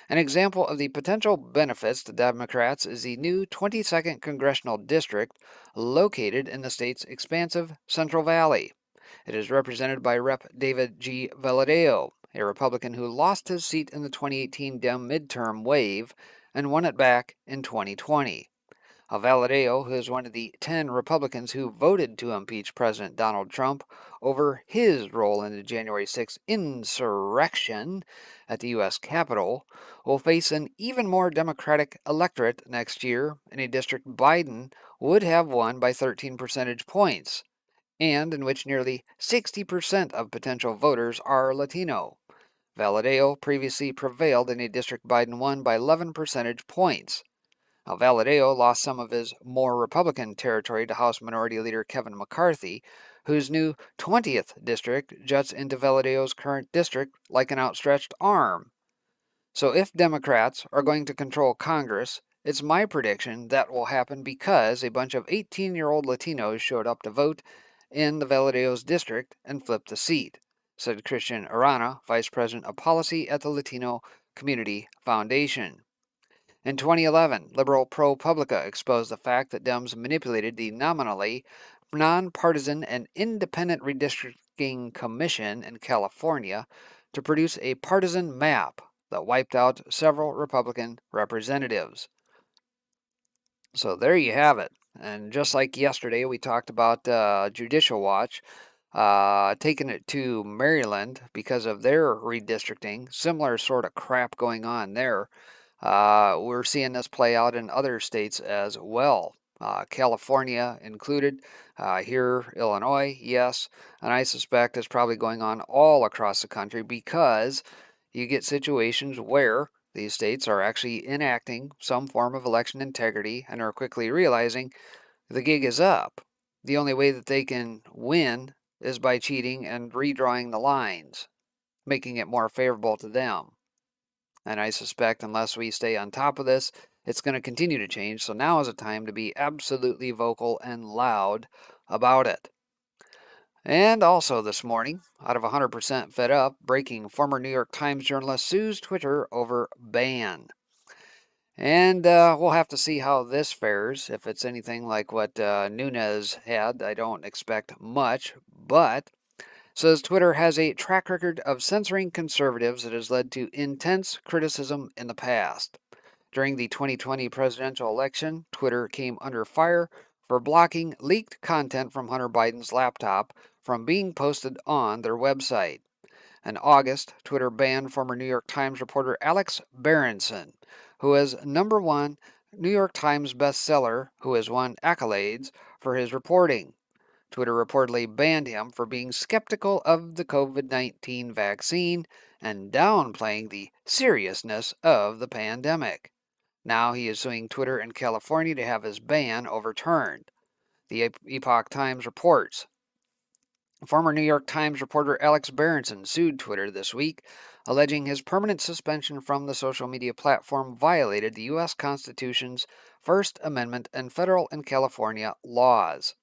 An example of the potential benefits to Democrats is the new 22nd congressional district located in the state's expansive Central Valley. It is represented by Rep. David G. Valadeo, a Republican who lost his seat in the 2018 Dem midterm wave and won it back in 2020. Valadeo, who is one of the 10 Republicans who voted to impeach President Donald Trump over his role in the January 6th insurrection at the U.S. Capitol, will face an even more Democratic electorate next year in a district Biden would have won by 13 percentage points, and in which nearly 60% of potential voters are Latino. Valadeo previously prevailed in a district Biden won by 11 percentage points. Now, Valadeo lost some of his more Republican territory to House Minority Leader Kevin McCarthy, whose new 20th district juts into Valadeo's current district like an outstretched arm. So if Democrats are going to control Congress, it's my prediction that will happen because a bunch of 18-year-old Latinos showed up to vote in the Valadeo's district and flipped the seat, said Christian Arana, Vice President of Policy at the Latino Community Foundation. In 2011, liberal ProPublica exposed the fact that Dems manipulated the nominally nonpartisan and independent redistricting commission in California to produce a partisan map that wiped out several Republican representatives. So there you have it. And just like yesterday, we talked about Judicial Watch taking it to Maryland because of their redistricting. Similar sort of crap going on there. We're seeing this play out in other states as well. California included, here, Illinois, yes, and I suspect it's probably going on all across the country because you get situations where these states are actually enacting some form of election integrity and are quickly realizing the gig is up. The only way that they can win is by cheating and redrawing the lines, making it more favorable to them. And I suspect unless we stay on top of this, it's going to continue to change. So now is a time to be absolutely vocal and loud about it. And also this morning, out of 100% Fed Up, breaking former New York Times journalist sues Twitter over ban. And we'll have to see how this fares. If it's anything like what Nunes had, I don't expect much, but says Twitter has a track record of censoring conservatives that has led to intense criticism in the past. During the 2020 presidential election, Twitter came under fire for blocking leaked content from Hunter Biden's laptop from being posted on their website. In August, Twitter banned former New York Times reporter Alex Berenson, who is #1 New York Times bestseller who has won accolades for his reporting. Twitter reportedly banned him for being skeptical of the COVID-19 vaccine and downplaying the seriousness of the pandemic. Now he is suing Twitter in California to have his ban overturned. The Epoch Times reports. Former New York Times reporter Alex Berenson sued Twitter this week, alleging his permanent suspension from the social media platform violated the U.S. Constitution's First Amendment and federal and California laws.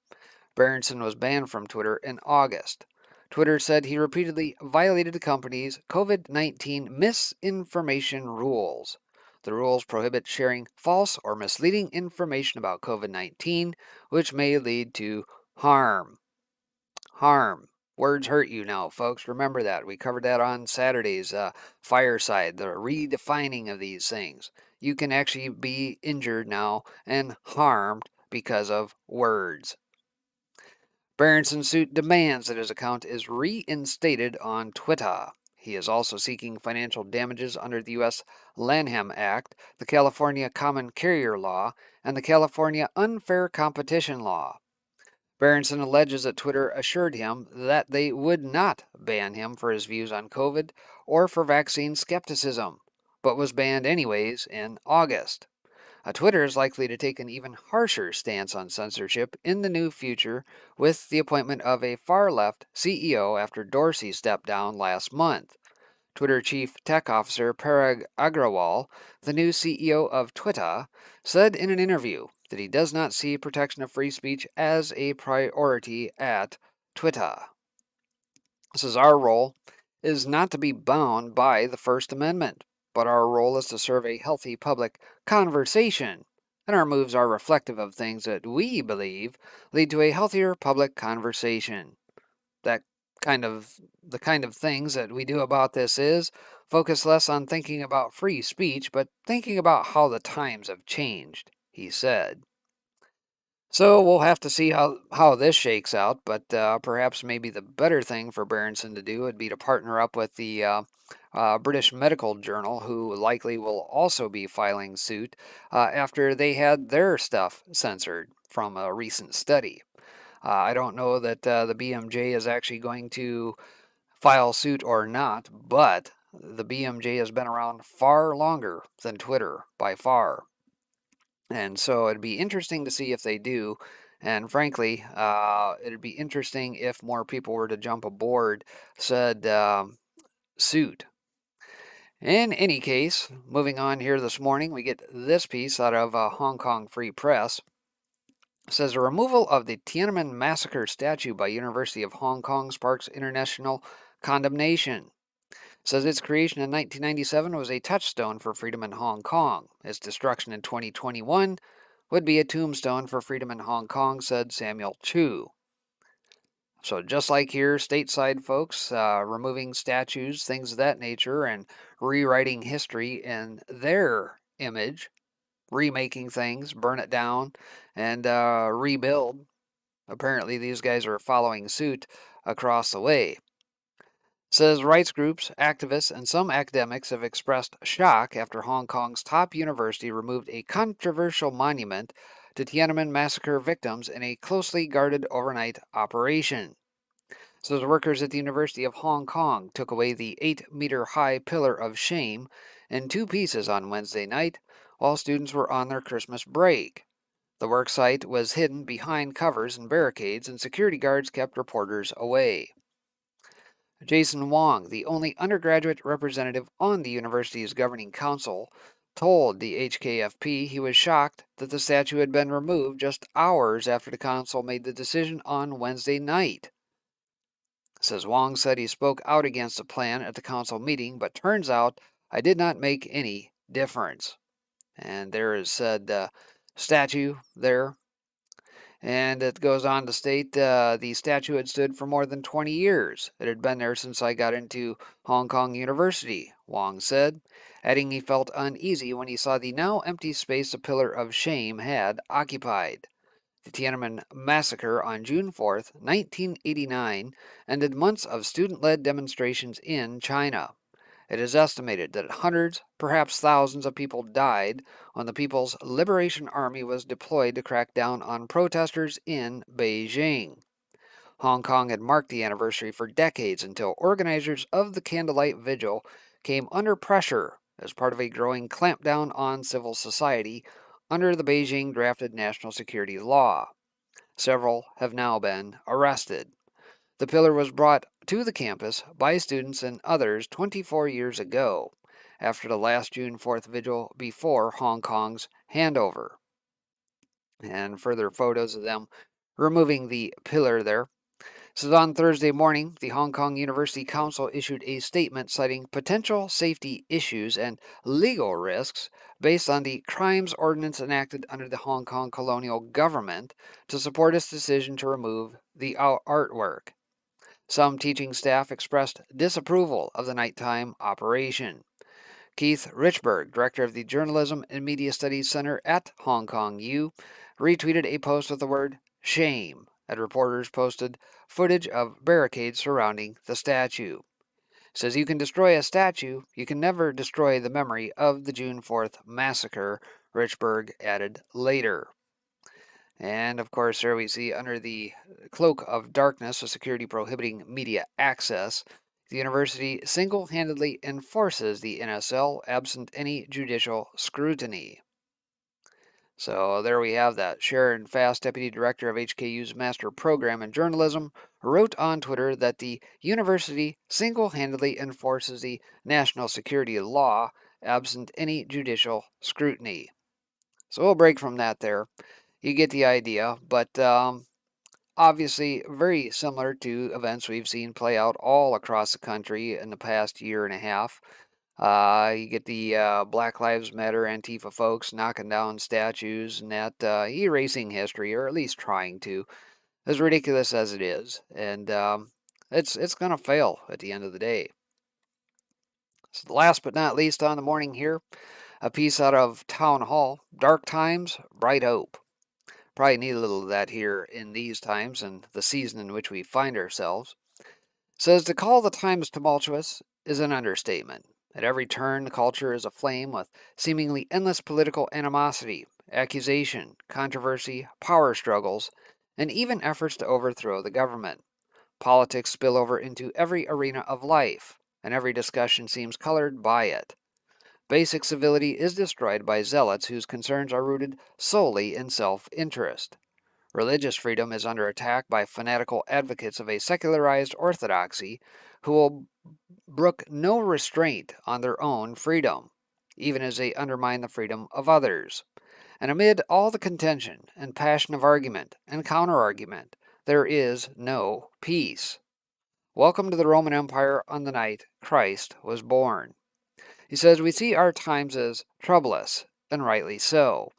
Berenson was banned from Twitter in August. Twitter said he repeatedly violated the company's COVID-19 misinformation rules. The rules prohibit sharing false or misleading information about COVID-19, which may lead to harm. Harm. Words hurt you now, folks. Remember that. We covered that on Saturday's Fireside, the redefining of these things. You can actually be injured now and harmed because of words. Berenson's suit demands that his account is reinstated on Twitter. He is also seeking financial damages under the U.S. Lanham Act, the California Common Carrier Law, and the California Unfair Competition Law. Berenson alleges that Twitter assured him that they would not ban him for his views on COVID or for vaccine skepticism, but was banned anyways in August. Twitter is likely to take an even harsher stance on censorship in the new future with the appointment of a far-left CEO after Dorsey stepped down last month. Twitter Chief Tech Officer Parag Agrawal, the new CEO of Twitter, said in an interview that he does not see protection of free speech as a priority at Twitter. Says our role is not to be bound by the First Amendment, but our role is to serve a healthy public conversation, and our moves are reflective of things that we believe lead to a healthier public conversation. That the kind of things that we do about this is focus less on thinking about free speech, but thinking about how the times have changed, he said. So we'll have to see how this shakes out, but perhaps maybe the better thing for Berenson to do would be to partner up with the British Medical Journal, who likely will also be filing suit after they had their stuff censored from a recent study. I don't know that the BMJ is actually going to file suit or not, but the BMJ has been around far longer than Twitter, by far. And so it'd be interesting to see if they do. And frankly, it'd be interesting if more people were to jump aboard said suit. In any case, moving on here this morning, we get this piece out of Hong Kong Free Press. It says a removal of the Tiananmen Massacre statue by University of Hong Kong sparks international condemnation. It says its creation in 1997 was a touchstone for freedom in Hong Kong. Its destruction in 2021 would be a tombstone for freedom in Hong Kong, said Samuel Chu. So just like here, stateside folks removing statues, things of that nature, and rewriting history in their image, remaking things, burn it down, and rebuild. Apparently, these guys are following suit across the way. Says rights groups, activists, and some academics have expressed shock after Hong Kong's top university removed a controversial monument to Tiananmen Massacre victims in a closely guarded overnight operation. Says workers at the University of Hong Kong took away the 8-meter-high pillar of shame in two pieces on Wednesday night while students were on their Christmas break. The work site was hidden behind covers and barricades, and security guards kept reporters away. Jason Wong, the only undergraduate representative on the university's governing council, told the HKFP he was shocked that the statue had been removed just hours after the council made the decision on Wednesday night. Says Wong said he spoke out against the plan at the council meeting, but turns out I did not make any difference. And there is said statue there. And it goes on to state the statue had stood for more than 20 years. It had been there since I got into Hong Kong University, Wong said, adding he felt uneasy when he saw the now empty space a pillar of shame had occupied. The Tiananmen Massacre on June 4, 1989, ended months of student-led demonstrations in China. It is estimated that hundreds, perhaps thousands of people died when the People's Liberation Army was deployed to crack down on protesters in Beijing. Hong Kong had marked the anniversary for decades until organizers of the Candlelight Vigil came under pressure as part of a growing clampdown on civil society under the Beijing drafted national security law. Several have now been arrested. The pillar was brought to the campus by students and others 24 years ago, after the last June 4th vigil before Hong Kong's handover. And further photos of them removing the pillar there. So on Thursday morning, the Hong Kong University Council issued a statement citing potential safety issues and legal risks based on the crimes ordinance enacted under the Hong Kong colonial government to support its decision to remove the artwork. Some teaching staff expressed disapproval of the nighttime operation. Keith Richburg, director of the Journalism and Media Studies Center at Hong Kong U, retweeted a post with the word shame, and reporters posted footage of barricades surrounding the statue. says you can destroy a statue, you can never destroy the memory of the June 4th massacre, Richburg added later. And of course, there we see under the cloak of darkness, a security prohibiting media access, the university single handedly enforces the NSL absent any judicial scrutiny. So there we have that. Sharon Fast, deputy director of HKU's master program in journalism, wrote on Twitter that the university single handedly enforces the national security law absent any judicial scrutiny. So we'll break from that there. You get the idea, but obviously very similar to events we've seen play out all across the country in the past year and a half. You get the Black Lives Matter Antifa folks knocking down statues and that erasing history, or at least trying to, as ridiculous as it is. And it's going to fail at the end of the day. So last but not least on the morning here, a piece out of Town Hall, Dark Times, Bright Hope. Probably need a little of that here in these times and the season in which we find ourselves. Says to call the times tumultuous is an understatement. At every turn, the culture is aflame with seemingly endless political animosity, accusation, controversy, power struggles, and even efforts to overthrow the government. Politics spill over into every arena of life, and every discussion seems colored by it. Basic civility is destroyed by zealots whose concerns are rooted solely in self-interest. Religious freedom is under attack by fanatical advocates of a secularized orthodoxy who will brook no restraint on their own freedom, even as they undermine the freedom of others. And amid all the contention and passion of argument and counter-argument, there is no peace. Welcome to the Roman Empire on the night Christ was born. He says, we see our times as troublous, and rightly so.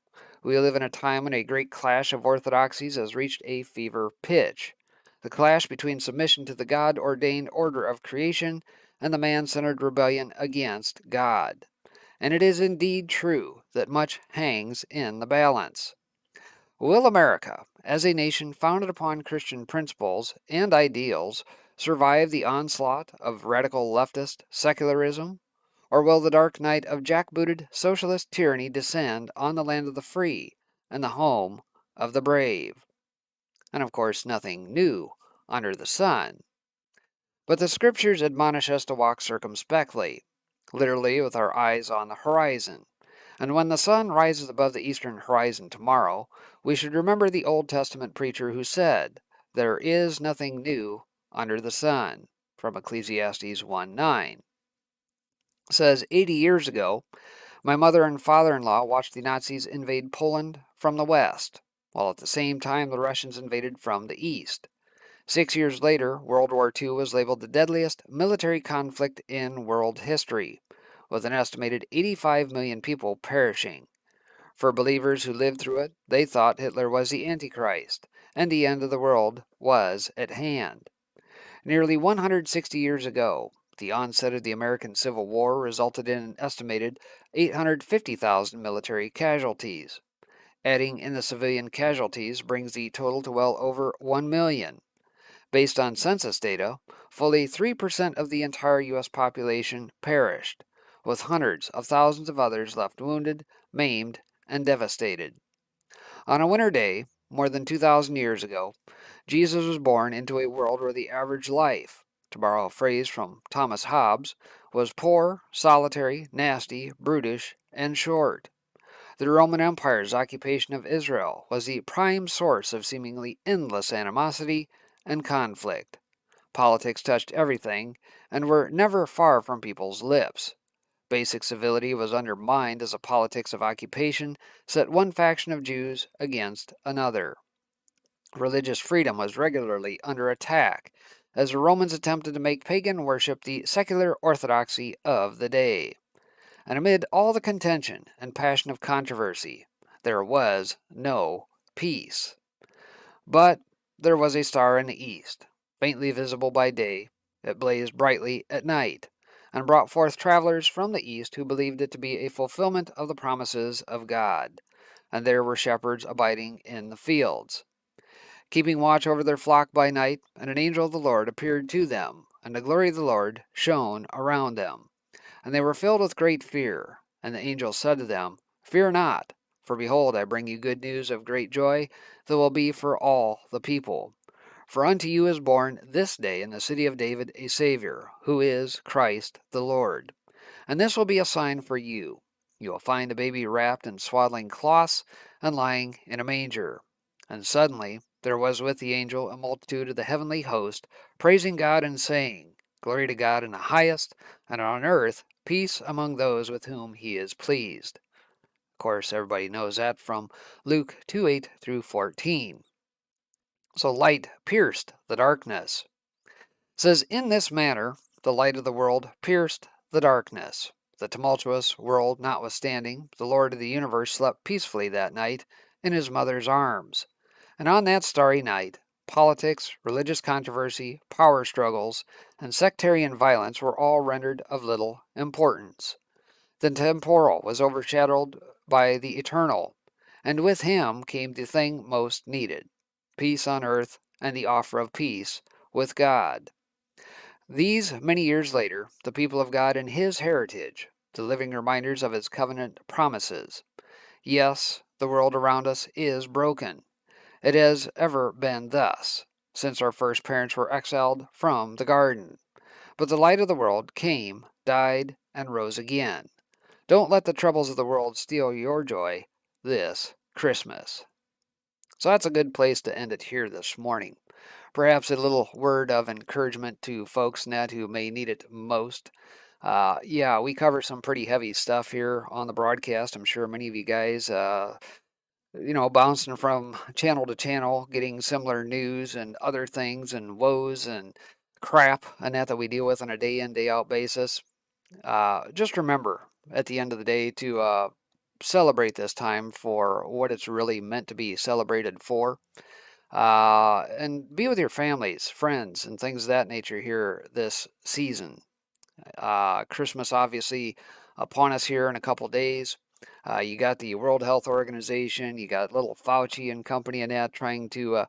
We live in a time when a great clash of orthodoxies has reached a fever pitch. The clash between submission to the God-ordained order of creation and the man-centered rebellion against God. And it is indeed true that much hangs in the balance. Will America, as a nation founded upon Christian principles and ideals, survive the onslaught of radical leftist secularism? Or will the dark night of jackbooted socialist tyranny descend on the land of the free and the home of the brave? And of course, nothing new under the sun. But the scriptures admonish us to walk circumspectly, literally with our eyes on the horizon. And when the sun rises above the eastern horizon tomorrow, we should remember the Old Testament preacher who said, "There is nothing new under the sun," from Ecclesiastes 1:9. Says 80 years ago, my mother and father-in-law watched the Nazis invade Poland from the west, while at the same time the Russians invaded from the east. 6 years later, World War II was labeled the deadliest military conflict in world history, with an estimated 85 million people perishing. For believers who lived through it, they thought Hitler was the Antichrist, and the end of the world was at hand. Nearly 160 years ago, the onset of the American Civil War resulted in an estimated 850,000 military casualties. Adding in the civilian casualties brings the total to well over 1 million. Based on census data, fully 3% of the entire U.S. population perished, with hundreds of thousands of others left wounded, maimed, and devastated. On a winter day, more than 2,000 years ago, Jesus was born into a world where the average life, to borrow a phrase from Thomas Hobbes, was poor, solitary, nasty, brutish, and short. The Roman Empire's occupation of Israel was the prime source of seemingly endless animosity and conflict. Politics touched everything and were never far from people's lips. Basic civility was undermined as a politics of occupation set one faction of Jews against another. Religious freedom was regularly under attack as the Romans attempted to make pagan worship the secular orthodoxy of the day. And amid all the contention and passion of controversy, there was no peace. But there was a star in the east, faintly visible by day. It blazed brightly at night, and brought forth travelers from the east who believed it to be a fulfillment of the promises of God. And there were shepherds abiding in the fields, keeping watch over their flock by night, and an angel of the Lord appeared to them, and the glory of the Lord shone around them. And they were filled with great fear. And the angel said to them, Fear not, for behold, I bring you good news of great joy that will be for all the people. For unto you is born this day in the city of David a Savior, who is Christ the Lord. And this will be a sign for you. You will find a baby wrapped in swaddling cloths and lying in a manger. And suddenly there was with the angel a multitude of the heavenly host, praising God and saying, Glory to God in the highest, and on earth peace among those with whom he is pleased. Of course, everybody knows that from Luke 2:8 through 14. So light pierced the darkness. It says, In this manner the light of the world pierced the darkness. The tumultuous world notwithstanding, the Lord of the universe slept peacefully that night in his mother's arms. And on that starry night, politics, religious controversy, power struggles, and sectarian violence were all rendered of little importance. The temporal was overshadowed by the eternal, and with him came the thing most needed, peace on earth and the offer of peace with God. These many years later, the people of God and his heritage, the living reminders of his covenant promises. Yes, the world around us is broken. It has ever been thus, since our first parents were exiled from the garden. But the light of the world came, died, and rose again. Don't let the troubles of the world steal your joy this Christmas. So that's a good place to end it here this morning. Perhaps a little word of encouragement to folks, Ned, who may need it most. Yeah, we cover some pretty heavy stuff here on the broadcast. I'm sure many of you guys, bouncing from channel to channel, getting similar news and other things and woes and crap and that we deal with on a day in, day out basis. Just remember at the end of the day to celebrate this time for what it's really meant to be celebrated for. And be with your families, friends, and things of that nature here this season. Christmas, obviously, upon us here in a couple days. You got the World Health Organization, you got little Fauci and company and that trying to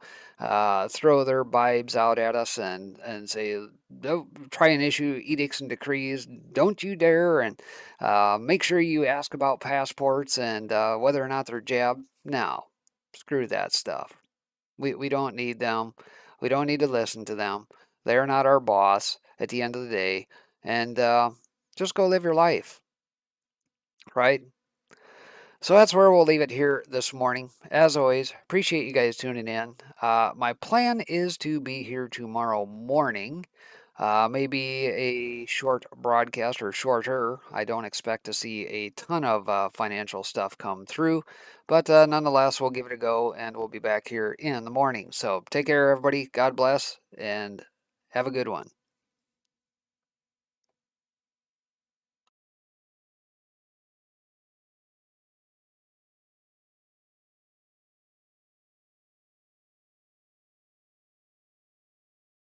throw their vibes out at us and say, don't try and issue edicts and decrees. Don't you dare. And make sure you ask about passports and whether or not they're jabbed. No, screw that stuff. We don't need them. We don't need to listen to them. They're not our boss at the end of the day. And just go live your life, right? So that's where we'll leave it here this morning. As always, appreciate you guys tuning in. My plan is to be here tomorrow morning. Maybe a short broadcast or shorter. I don't expect to see a ton of financial stuff come through, but nonetheless, we'll give it a go and we'll be back here in the morning. So take care, everybody. God bless and have a good one.